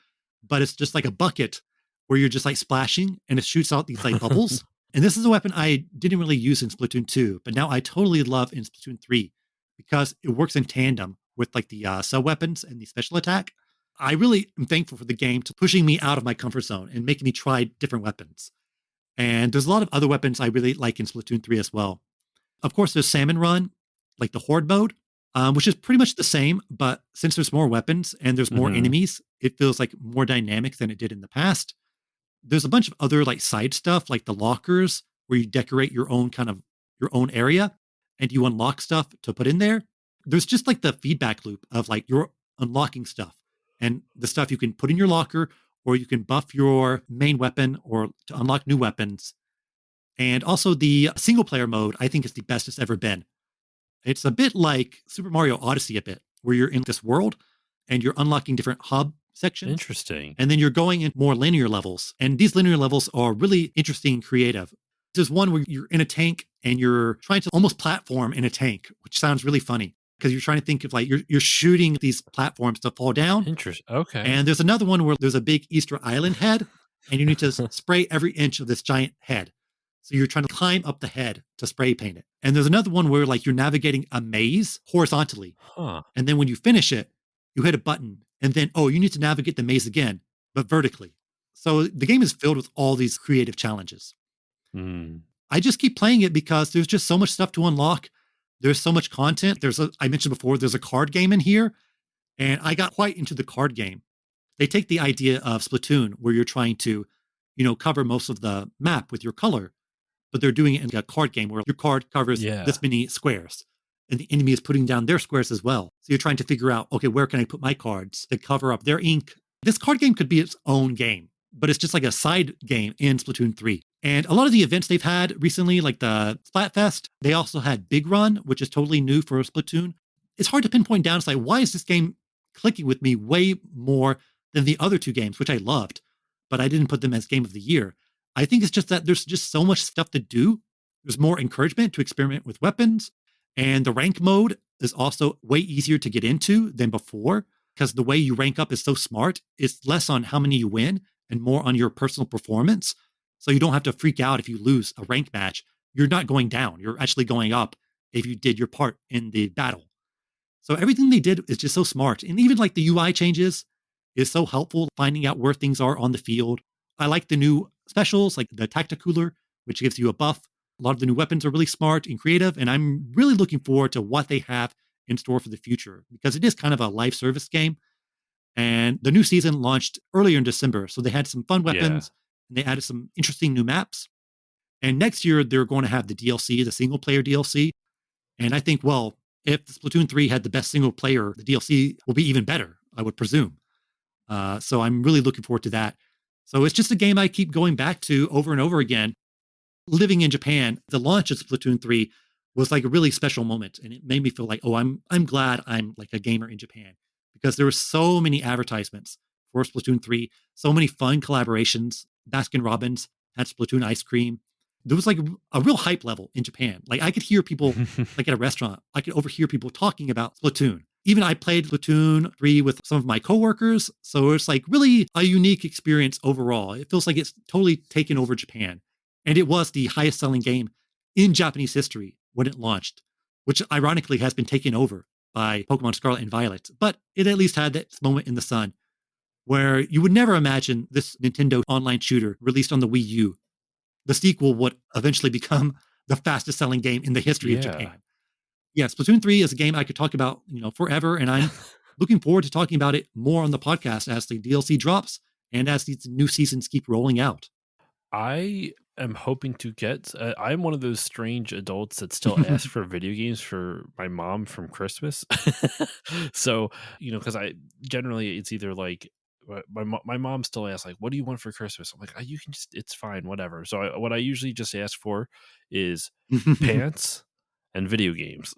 but it's just like a bucket where you're just like splashing and it shoots out these like bubbles. And this is a weapon I didn't really use in Splatoon 2, but now I totally love in Splatoon 3 because it works in tandem with like the sub weapons and the special attack. I really am thankful for the game to pushing me out of my comfort zone and making me try different weapons. And there's a lot of other weapons I really like in Splatoon 3 as well. Of course, there's Salmon Run, like the Horde mode, which is pretty much the same, but since there's more weapons and there's more Mhm. enemies, it feels like more dynamic than it did in the past. There's a bunch of other like side stuff, like the lockers, where you decorate your own kind of your own area and you unlock stuff to put in there. There's just like the feedback loop of like you're unlocking stuff and the stuff you can put in your locker, or you can buff your main weapon or to unlock new weapons. And also the single player mode, I think is the best it's ever been. It's a bit like Super Mario Odyssey a bit, where you're in this world and you're unlocking different hub sections, Interesting. and then you're going in more linear levels. And these linear levels are really interesting and creative. There's one where you're in a tank and you're trying to almost platform in a tank, which sounds really funny because you're trying to think of like you're shooting these platforms to fall down. Okay. And there's another one where there's a big Easter Island head, and you need to spray every inch of this giant head. So you're trying to climb up the head to spray paint it. And there's another one where like you're navigating a maze horizontally. Huh. And then when you finish it, you hit a button. And then, oh, you need to navigate the maze again, but vertically. So the game is filled with all these creative challenges. Mm. I just keep playing it because there's just so much stuff to unlock. There's so much content. I mentioned before, there's a card game in here. And I got quite into the card game. They take the idea of Splatoon, where you're trying to, cover most of the map with your color, but they're doing it in a card game where your card covers Yeah. this many squares, and the enemy is putting down their squares as well. So you're trying to figure out, okay, where can I put my cards to cover up their ink? This card game could be its own game, but it's just like a side game in Splatoon 3. And a lot of the events they've had recently, like the Splatfest, they also had Big Run, which is totally new for Splatoon. It's hard to pinpoint down. It's like, why is this game clicking with me way more than the other two games, which I loved, but I didn't put them as game of the year? I think it's just that there's just so much stuff to do. There's more encouragement to experiment with weapons. And the rank mode is also way easier to get into than before because the way you rank up is so smart. It's less on how many you win and more on your personal performance. So you don't have to freak out if you lose a rank match. You're not going down. You're actually going up if you did your part in the battle. So everything they did is just so smart. And even like the UI changes is so helpful finding out where things are on the field. I like the new specials, like the Tacticooler, which gives you a buff. A lot of the new weapons are really smart and creative. And I'm really looking forward to what they have in store for the future because it is kind of a live service game. And the new season launched earlier in December. So they had some fun Yeah. weapons and they added some interesting new maps. And next year, they're going to have the DLC, the single player DLC. And I think, well, if Splatoon 3 had the best single player, the DLC will be even better, I would presume. So I'm really looking forward to that. So it's just a game I keep going back to over and over again. Living in Japan, the launch of Splatoon 3 was like a really special moment. And it made me feel like, oh, I'm glad I'm like a gamer in Japan because there were so many advertisements for Splatoon 3, so many fun collaborations. Baskin Robbins had Splatoon ice cream. There was like a real hype level in Japan. Like I could hear people like at a restaurant, I could overhear people talking about Splatoon. Even I played Splatoon 3 with some of my coworkers. So it's like really a unique experience overall. It feels like it's totally taken over Japan. And it was the highest selling game in Japanese history when it launched, which ironically has been taken over by Pokemon Scarlet and Violet, but it at least had that moment in the sun where you would never imagine this Nintendo online shooter released on the Wii U. The sequel would eventually become the fastest selling game in the history of Yeah. Japan. Yeah, Splatoon 3 is a game I could talk about, forever, and I'm looking forward to talking about it more on the podcast as the DLC drops and as these new seasons keep rolling out. I am hoping to get. I'm one of those strange adults that still ask for video games for my mom from Christmas. So, because I generally it's either like my mom still asks like, "What do you want for Christmas?" I'm like, "You can just, it's fine, whatever." So what I usually just ask for is pants and video games.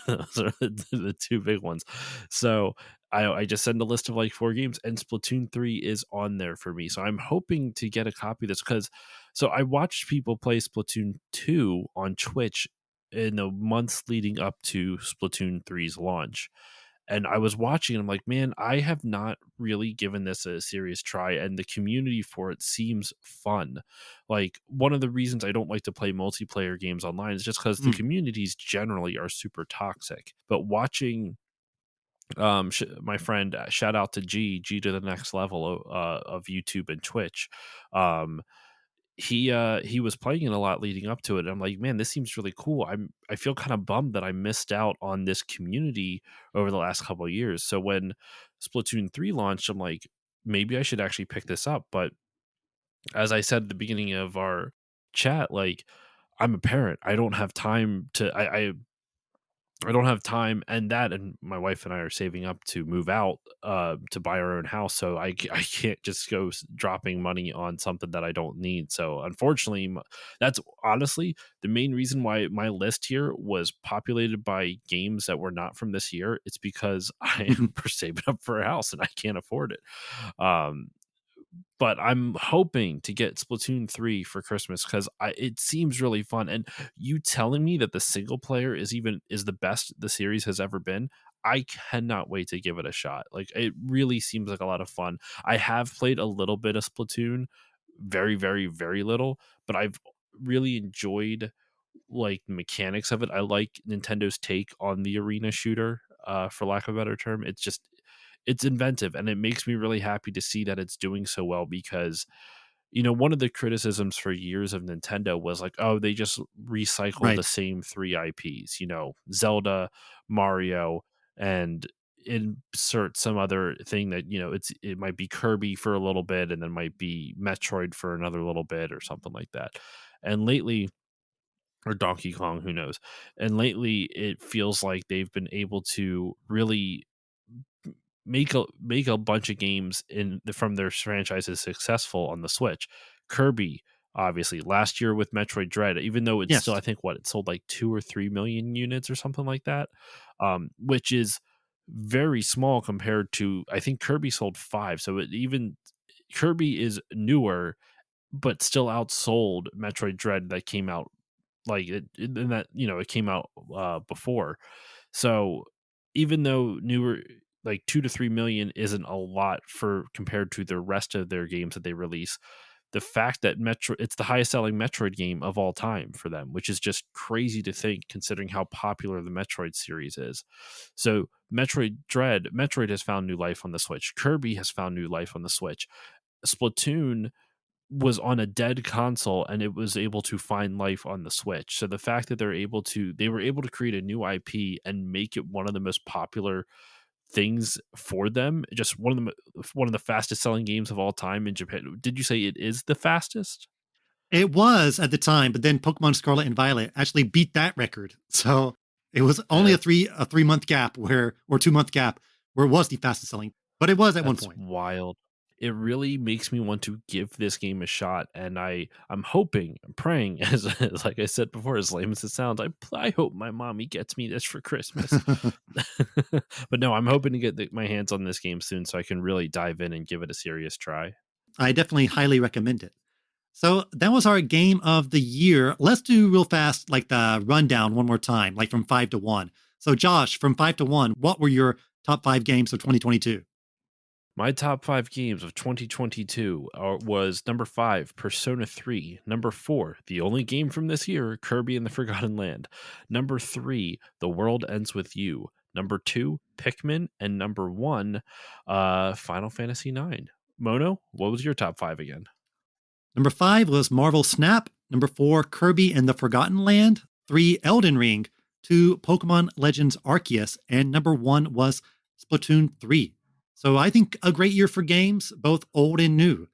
Those are the two big ones. So I just send a list of like 4 games, and Splatoon 3 is on there for me. So I'm hoping to get a copy of this because I watched people play Splatoon 2 on Twitch in the months leading up to Splatoon 3's launch. And I was watching and I'm like, man, I have not really given this a serious try. And the community for it seems fun. Like, one of the reasons I don't like to play multiplayer games online is just because the Mm, communities generally are super toxic. But watching my friend, shout out to G to the next level of YouTube and Twitch. Um, he was playing it a lot leading up to it. And I'm like, man, this seems really cool. I feel kind of bummed that I missed out on this community over the last couple of years. So when Splatoon 3 launched, I'm like, maybe I should actually pick this up. But as I said at the beginning of our chat, like, I'm a parent. I don't have time to I don't have time, and my wife and I are saving up to move out, to buy our own house, so I can't just go dropping money on something that I don't need. So unfortunately, that's honestly the main reason why my list here was populated by games that were not from this year. It's because I am saving up for a house and I can't afford it. Um, but I'm hoping to get Splatoon 3 for Christmas because it seems really fun. And you telling me that the single player is the best the series has ever been, I cannot wait to give it a shot. Like, it really seems like a lot of fun. I have played a little bit of Splatoon, very, very, very little, but I've really enjoyed like the mechanics of it. I like Nintendo's take on the arena shooter, for lack of a better term. It's inventive, and it makes me really happy to see that it's doing so well because one of the criticisms for years of Nintendo was like, oh, they just recycle the right. same 3 IPs, Zelda, Mario, and insert some other thing that, it might be Kirby for a little bit and then might be Metroid for another little bit or something like that. And lately, or Donkey Kong, who knows? And lately, it feels like they've been able to really make a bunch of games from their franchises successful on the Switch. Kirby, obviously, last year with Metroid Dread, even though it's still, Yes. I think, what it sold like 2 or 3 million units or something like that, which is very small compared to, I think Kirby sold 5. So Kirby is newer, but still outsold Metroid Dread that came out like and that it came out before. So even though newer, like 2 to 3 million isn't a lot for compared to the rest of their games that they release, the fact that it's the highest selling Metroid game of all time for them, which is just crazy to think considering how popular the Metroid series is. So Metroid has found new life on the Switch. Kirby has found new life on the Switch. Splatoon was on a dead console and it was able to find life on the Switch. So the fact that they were able to create a new IP and make it one of the most popular things for them, just one of the fastest selling games of all time in Japan. Did you say it is the fastest? It was at the time, but then Pokemon Scarlet and Violet actually beat that record. So it was only That a 3 month gap or 2 month gap where it was the fastest selling, but it was at one that's point. wild. It really makes me want to give this game a shot, and I'm hoping, I'm praying, as like I said before, as lame as it sounds, I hope my mommy gets me this for Christmas. But no, I'm hoping to get my hands on this game soon so I can really dive in and give it a serious try. I definitely highly recommend it. So that was our game of the year. Let's do real fast, like the rundown one more time, like from 5 to 1. So, Josh, from 5 to 1, what were your top 5 games of 2022? My top 5 games of 2022 was number 5, Persona 3. Number 4, the only game from this year, Kirby and the Forgotten Land. Number 3, The World Ends With You. number 2, Pikmin, and number 1, Final Fantasy 9. Mono, what was your top 5 again? Number 5 was Marvel Snap. Number 4, Kirby and the Forgotten Land. 3, Elden Ring. 2, Pokemon Legends Arceus. And number 1 was Splatoon 3. So I think a great year for games, both old and new.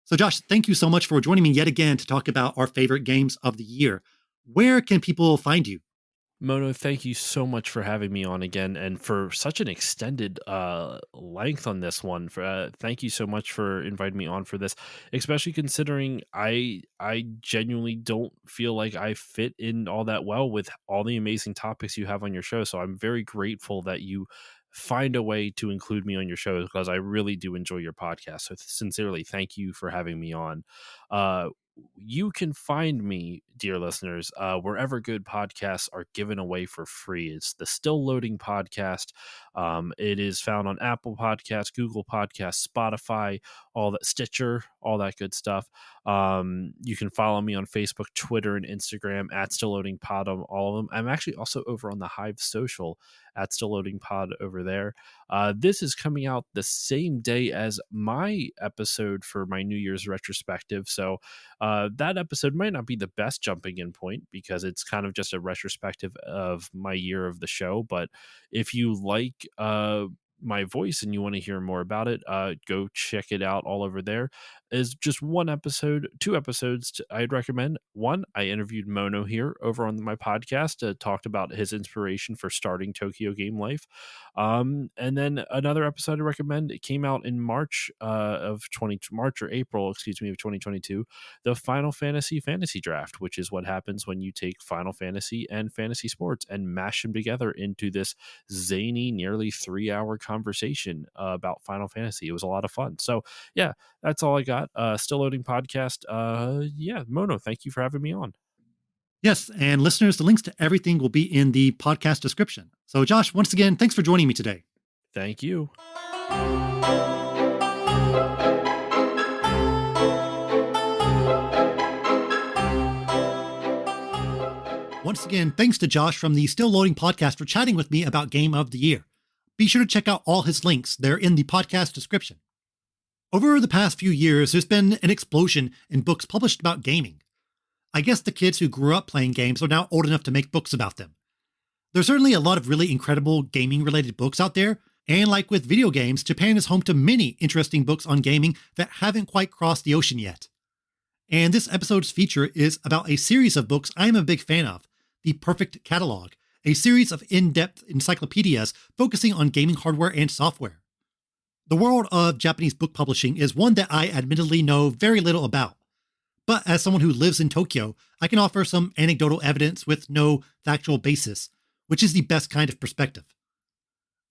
So Josh, thank you so much for joining me yet again to talk about our favorite games of the year. Where can people find you? Mono, thank you so much for having me on again and for such an extended length on this one. Thank you so much for inviting me on for this, especially considering I genuinely don't feel like I fit in all that well with all the amazing topics you have on your show. So I'm very grateful that you find a way to include me on your show because I really do enjoy your podcast. So sincerely, thank you for having me on. Uh, you can find me, dear listeners, wherever good podcasts are given away for free. It's the Still Loading podcast. It is found on Apple Podcasts, Google Podcasts, Spotify, all that, Stitcher, all that good stuff. You can follow me on Facebook, Twitter, and Instagram at Still Loading Pod on all of them. I'm actually also over on the Hive Social at Still Loading Pod over there. This is coming out the same day as my episode for my New Year's retrospective. So that episode might not be the best jumping in point because it's kind of just a retrospective of my year of the show. But if you like my voice and you want to hear more about it, go check it out all over there. Is just one episode, 2 episodes I'd recommend. One, I interviewed Mono here over on my podcast, talked about his inspiration for starting Tokyo Game Life. And then another episode I recommend, it came out in March March or April, excuse me, of 2022, the Final Fantasy Fantasy Draft, which is what happens when you take Final Fantasy and fantasy sports and mash them together into this zany, nearly 3-hour conversation about Final Fantasy. It was a lot of fun. So yeah, that's all I got. Still Loading podcast. Yeah, Mono, thank you for having me on. Yes, and listeners, the links to everything will be in the podcast description. So Josh, once again, thanks for joining me today. Thank you. Once again, thanks to Josh from the Still Loading podcast for chatting with me about Game of the Year. Be sure to check out all his links. They're in the podcast description. Over the past few years, there's been an explosion in books published about gaming. I guess the kids who grew up playing games are now old enough to make books about them. There's certainly a lot of really incredible gaming-related books out there, and like with video games, Japan is home to many interesting books on gaming that haven't quite crossed the ocean yet. And this episode's feature is about a series of books I'm a big fan of, the Perfect Catalogue, a series of in-depth encyclopedias focusing on gaming hardware and software. The world of Japanese book publishing is one that I admittedly know very little about. But as someone who lives in Tokyo, I can offer some anecdotal evidence with no factual basis, which is the best kind of perspective.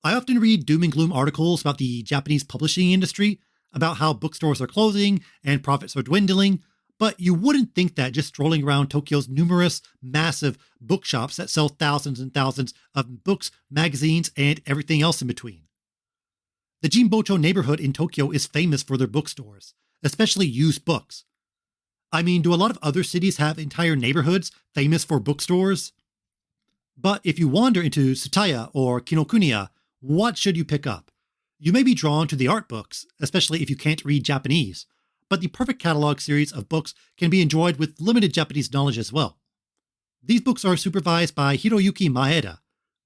I often read doom and gloom articles about the Japanese publishing industry, about how bookstores are closing and profits are dwindling, but you wouldn't think that just strolling around Tokyo's numerous, massive bookshops that sell thousands and thousands of books, magazines, and everything else in between. The Jinbocho neighborhood in Tokyo is famous for their bookstores, especially used books. I mean, do a lot of other cities have entire neighborhoods famous for bookstores? But if you wander into Tsutaya or Kinokuniya, what should you pick up? You may be drawn to the art books, especially if you can't read Japanese, but the Perfect Catalogue series of books can be enjoyed with limited Japanese knowledge as well. These books are supervised by Hiroyuki Maeda.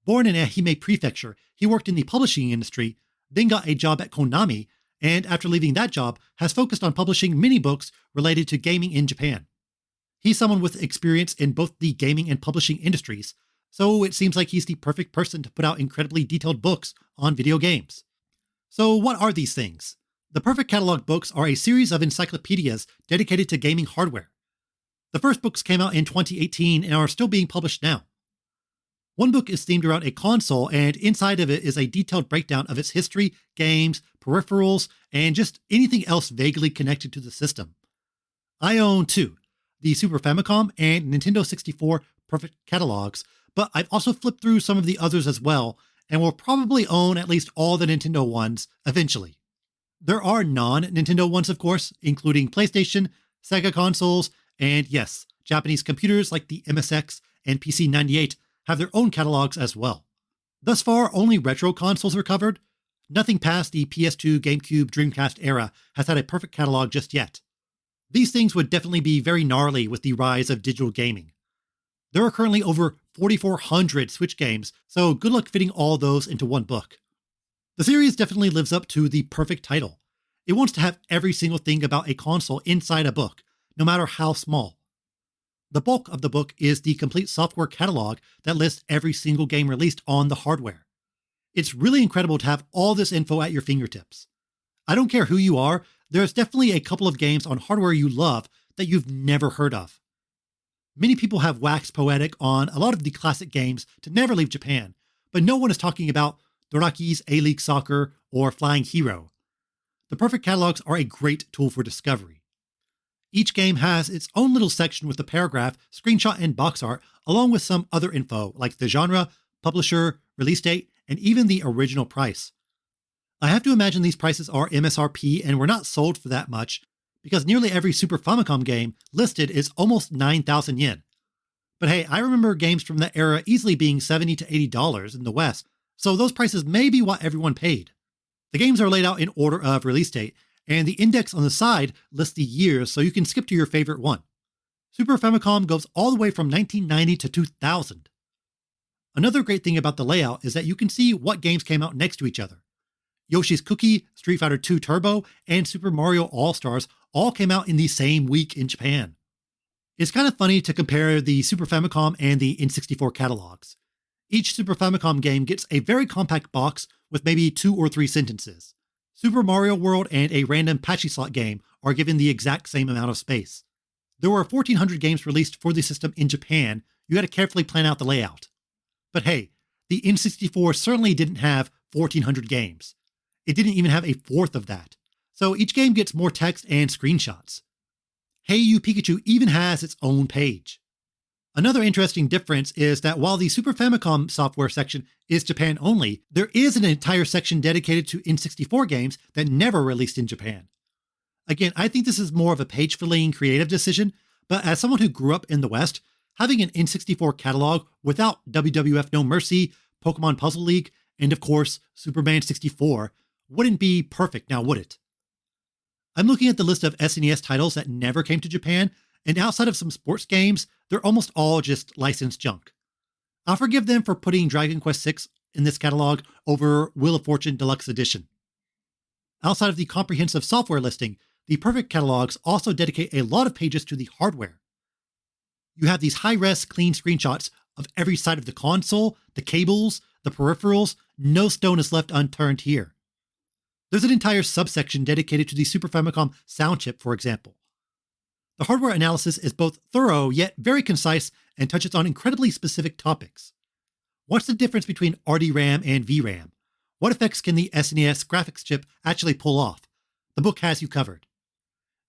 Born in Ehime Prefecture, he worked in the publishing industry, then got a job at Konami, and after leaving that job, has focused on publishing many books related to gaming in Japan. He's someone with experience in both the gaming and publishing industries, so it seems like he's the perfect person to put out incredibly detailed books on video games. So what are these things? The Perfect Catalogue books are a series of encyclopedias dedicated to gaming hardware. The first books came out in 2018 and are still being published now. One book is themed around a console, and inside of it is a detailed breakdown of its history, games, peripherals, and just anything else vaguely connected to the system. I own 2, the Super Famicom and Nintendo 64 Perfect Catalogues, but I've also flipped through some of the others as well, and will probably own at least all the Nintendo ones eventually. There are non-Nintendo ones, of course, including PlayStation, Sega consoles, and yes, Japanese computers like the MSX and PC-98 have their own catalogs as well. Thus far, only retro consoles are covered. Nothing past the PS2, GameCube, Dreamcast era has had a perfect catalog just yet. These things would definitely be very gnarly with the rise of digital gaming. There are currently over 4,400 Switch games, so good luck fitting all those into one book. The series definitely lives up to the perfect title. It wants to have every single thing about a console inside a book, no matter how small. The bulk of the book is the complete software catalog that lists every single game released on the hardware. It's really incredible to have all this info at your fingertips. I don't care who you are, there's definitely a couple of games on hardware you love that you've never heard of. Many people have waxed poetic on a lot of the classic games to never leave Japan, but no one is talking about Doraki's A-League Soccer or Flying Hero. The perfect catalogs are a great tool for discovery. Each game has its own little section with a paragraph, screenshot, and box art, along with some other info like the genre, publisher, release date, and even the original price. I have to imagine these prices are MSRP and were not sold for that much, because nearly every Super Famicom game listed is almost 9,000 yen. But hey, I remember games from that era easily being $70 to $80 in the West, so those prices may be what everyone paid. The games are laid out in order of release date, and the index on the side lists the years so you can skip to your favorite one. Super Famicom goes all the way from 1990 to 2000. Another great thing about the layout is that you can see what games came out next to each other. Yoshi's Cookie, Street Fighter II Turbo, and Super Mario All-Stars all came out in the same week in Japan. It's kind of funny to compare the Super Famicom and the N64 catalogs. Each Super Famicom game gets a very compact box with maybe 2 or 3 sentences. Super Mario World and a random patchy slot game are given the exact same amount of space. There were 1,400 games released for the system in Japan. You had to carefully plan out the layout. But hey, the N64 certainly didn't have 1,400 games. It didn't even have a fourth of that. So each game gets more text and screenshots. Hey You Pikachu even has its own page. Another interesting difference is that while the Super Famicom software section is Japan only, there is an entire section dedicated to N64 games that never released in Japan. Again, I think this is more of a page-filling creative decision, but as someone who grew up in the West, having an N64 catalog without WWF No Mercy, Pokemon Puzzle League, and of course, Superman 64 wouldn't be perfect now, would it? I'm looking at the list of SNES titles that never came to Japan, and outside of some sports games, they're almost all just licensed junk. I'll forgive them for putting Dragon Quest VI in this catalog over Wheel of Fortune Deluxe Edition. Outside of the comprehensive software listing, the perfect catalogs also dedicate a lot of pages to the hardware. You have these high-res, clean screenshots of every side of the console, the cables, the peripherals. No stone is left unturned here. There's an entire subsection dedicated to the Super Famicom sound chip, for example. The hardware analysis is both thorough yet very concise and touches on incredibly specific topics. What's the difference between RDRAM and VRAM? What effects can the SNES graphics chip actually pull off? The book has you covered.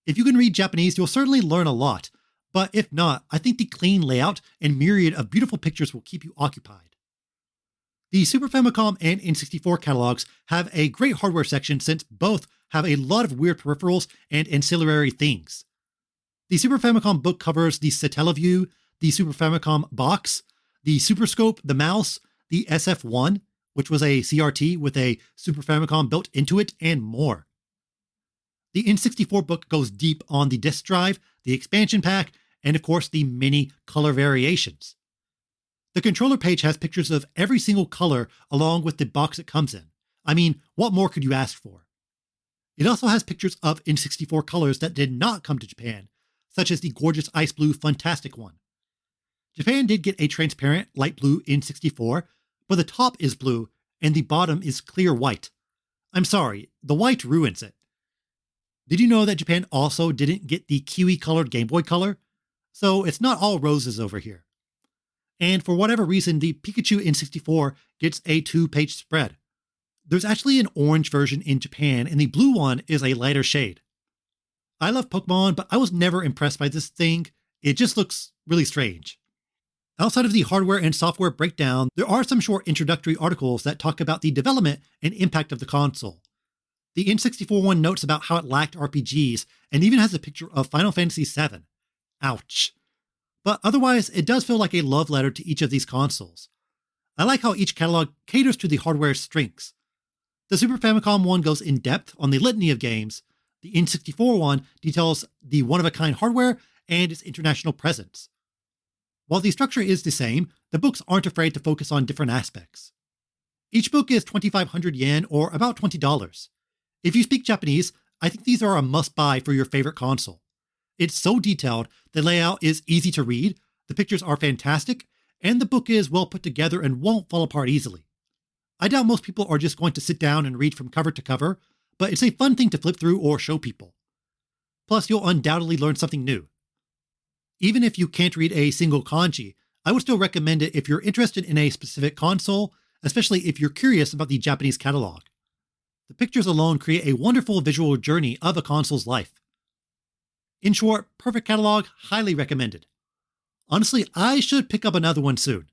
If you can read Japanese, you'll certainly learn a lot, but if not, I think the clean layout and myriad of beautiful pictures will keep you occupied. The Super Famicom and N64 catalogs have a great hardware section since both have a lot of weird peripherals and ancillary things. The Super Famicom book covers the Satellaview, the Super Famicom box, the Super Scope, the mouse, the SF1, which was a CRT with a Super Famicom built into it, and more. The N64 book goes deep on the disk drive, the expansion pack, and of course the many color variations. The controller page has pictures of every single color along with the box it comes in. I mean, what more could you ask for? It also has pictures of N64 colors that did not come to Japan, such as the gorgeous ice blue Fantastic one. Japan did get a transparent light blue N64, but the top is blue and the bottom is clear white. I'm sorry, the white ruins it. Did you know that Japan also didn't get the kiwi-colored Game Boy Color? So it's not all roses over here. And for whatever reason, the Pikachu N64 gets a 2-page spread. There's actually an orange version in Japan, and the blue one is a lighter shade. I love Pokemon, but I was never impressed by this thing. It just looks really strange. Outside of the hardware and software breakdown, there are some short introductory articles that talk about the development and impact of the console. The N64 one notes about how it lacked RPGs, and even has a picture of Final Fantasy VII. Ouch. But otherwise, it does feel like a love letter to each of these consoles. I like how each catalog caters to the hardware's strengths. The Super Famicom one goes in depth on the litany of games. The N64 one details the one-of-a-kind hardware and its international presence. While the structure is the same, the books aren't afraid to focus on different aspects. Each book is 2,500 yen or about $20. If you speak Japanese, I think these are a must-buy for your favorite console. It's so detailed, the layout is easy to read, the pictures are fantastic, and the book is well put together and won't fall apart easily. I doubt most people are just going to sit down and read from cover to cover, but it's a fun thing to flip through or show people. Plus, you'll undoubtedly learn something new. Even if you can't read a single kanji, I would still recommend it if you're interested in a specific console, especially if you're curious about the Japanese catalog. The pictures alone create a wonderful visual journey of a console's life. In short, Perfect Catalogue, highly recommended. Honestly, I should pick up another one soon.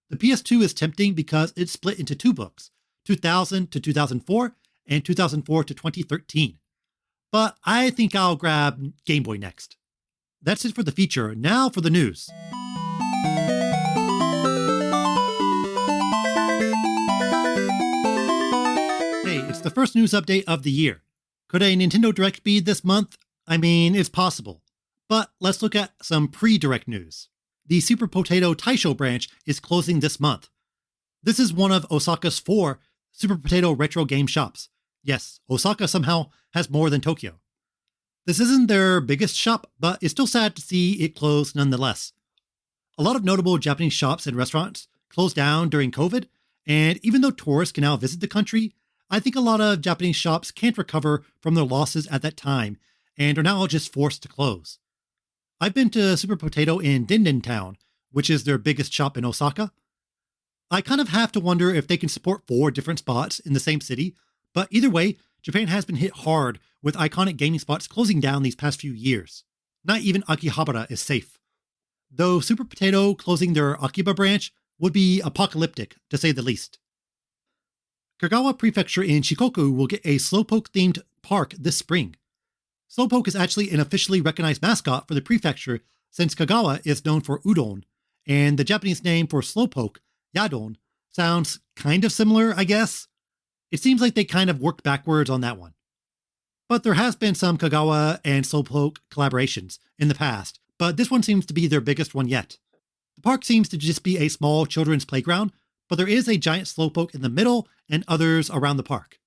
The PS2 is tempting because it's split into two books, 2000 to 2004 and 2004 to 2013. But I think I'll grab Game Boy next. That's it for the feature. Now for the news. Hey, it's the first news update of the year. Could a Nintendo Direct be this month? I mean, it's possible. But let's look at some pre-Direct news. The Super Potato Taisho branch is closing this month. This is one of Osaka's 4 Super Potato retro game shops. Yes, Osaka somehow has more than Tokyo. This isn't their biggest shop, but it's still sad to see it close nonetheless. A lot of notable Japanese shops and restaurants closed down during COVID, and even though tourists can now visit the country, I think a lot of Japanese shops can't recover from their losses at that time and are now just forced to close. I've been to Super Potato in Dinden Town, which is their biggest shop in Osaka. I kind of have to wonder if they can support 4 different spots in the same city, but either way, Japan has been hit hard with iconic gaming spots closing down these past few years. Not even Akihabara is safe. Though Super Potato closing their Akiba branch would be apocalyptic, to say the least. Kagawa Prefecture in Shikoku will get a Slowpoke-themed park this spring. Slowpoke is actually an officially recognized mascot for the prefecture since Kagawa is known for udon, and the Japanese name for Slowpoke, Yadon, sounds kind of similar, I guess. It seems like they kind of worked backwards on that one. But there has been some Kagawa and Slowpoke collaborations in the past, but this one seems to be their biggest one yet. The park seems to just be a small children's playground, but there is a giant Slowpoke in the middle and others around the park.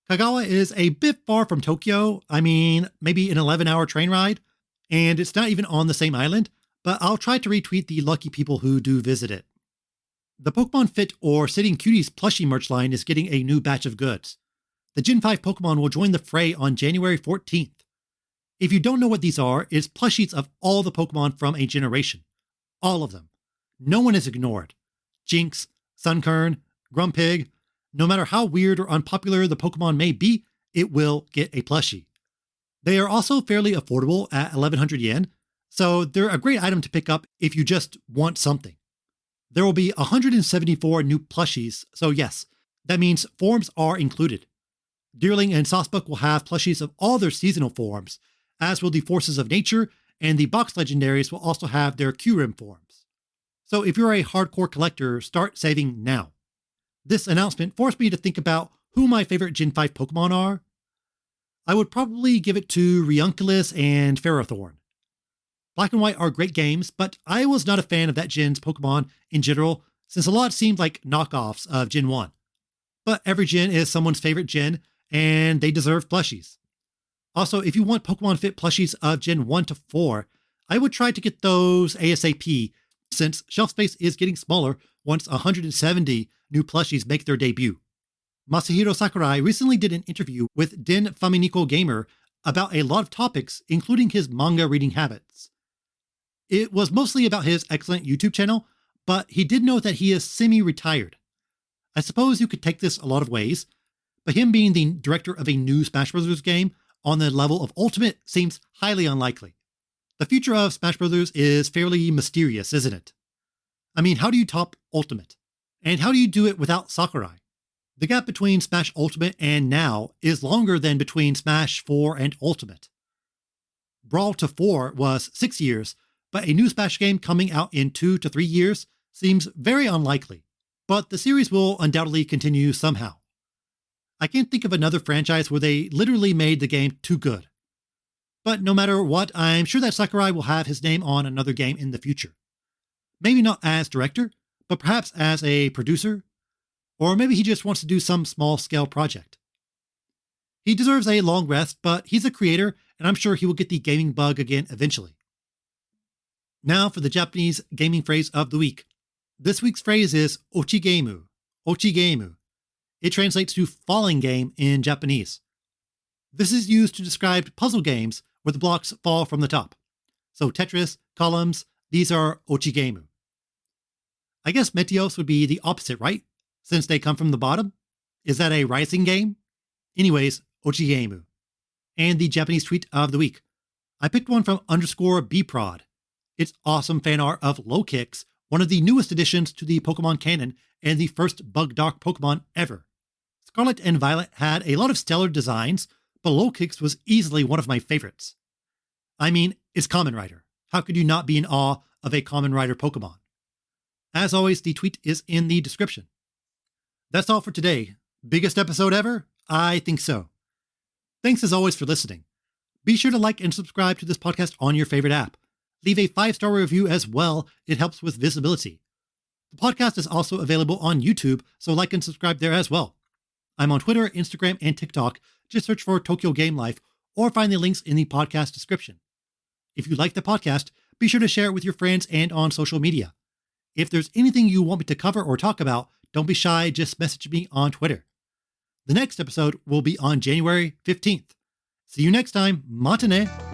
Kagawa is a bit far from Tokyo, I mean, maybe an 11-hour train ride, and it's not even on the same island, but I'll try to retweet the lucky people who do visit it. The Pokemon Fit or Sitting Cuties plushie merch line is getting a new batch of goods. The Gen 5 Pokemon will join the fray on January 14th. If you don't know what these are, it's plushies of all the Pokemon from a generation. All of them. No one is ignored. Jinx, Sunkern, Grumpig. No matter how weird or unpopular the Pokemon may be, it will get a plushie. They are also fairly affordable at 1,100 yen, so they're a great item to pick up if you just want something. There will be 174 new plushies, so yes, that means forms are included. Deerling and Sawsbuck will have plushies of all their seasonal forms, as will the Forces of Nature, and the box legendaries will also have their Kyurem forms. So if you're a hardcore collector, start saving now. This announcement forced me to think about who my favorite Gen 5 Pokemon are. I would probably give it to Rhunculus and Ferrothorn. Black and White are great games, but I was not a fan of that gen's Pokemon in general, since a lot seemed like knockoffs of Gen 1. But every gen is someone's favorite gen, and they deserve plushies. Also, if you want Pokemon Fit plushies of Gen 1 to 4, I would try to get those ASAP, since shelf space is getting smaller once 170 new plushies make their debut. Masahiro Sakurai recently did an interview with Den Faminiko Gamer about a lot of topics, including his manga reading habits. It was mostly about his excellent YouTube channel, but he did note that he is semi-retired. I suppose you could take this a lot of ways, but him being the director of a new Smash Bros. Game on the level of Ultimate seems highly unlikely. The future of Smash Bros. Is fairly mysterious, isn't it? I mean, how do you top Ultimate? And how do you do it without Sakurai? The gap between Smash Ultimate and now is longer than between Smash 4 and Ultimate. Brawl to 4 was 6 years, but a new Smash game coming out in 2 to 3 years seems very unlikely. but the series will undoubtedly continue somehow. I can't think of another franchise where they literally made the game too good. But no matter what, I'm sure that Sakurai will have his name on another game in the future. Maybe not as director, but perhaps as a producer, or maybe he just wants to do some small-scale project. He deserves a long rest, but he's a creator, and I'm sure he will get the gaming bug again eventually. Now for the Japanese gaming phrase of the week. This week's phrase is ochi gemu. Ochi gemu. It translates to falling game in Japanese. This is used to describe puzzle games where the blocks fall from the top. So Tetris, columns, these are ochi gemu. I guess Meteos would be the opposite, right? Since they come from the bottom? Is that a rising game? Anyways, ochi gemu. And the Japanese tweet of the week. I picked one from _bprod. It's awesome fan art of Low Kicks, one of the newest additions to the Pokemon canon and the first Bug Dark Pokemon ever. Scarlet and Violet had a lot of stellar designs, but Low Kicks was easily one of my favorites. I mean, it's Kamen Rider. How could you not be in awe of a Kamen Rider Pokemon? As always, the tweet is in the description. That's all for today. Biggest episode ever? I think so. Thanks as always for listening. Be sure to like and subscribe to this podcast on your favorite app. Leave a 5-star review as well. It helps with visibility. The podcast is also available on YouTube, so like and subscribe there as well. I'm on Twitter, Instagram, and TikTok. Just search for Tokyo Game Life or find the links in the podcast description. If you like the podcast, be sure to share it with your friends and on social media. If there's anything you want me to cover or talk about, don't be shy, just message me on Twitter. The next episode will be on January 15th. See you next time. Mata ne!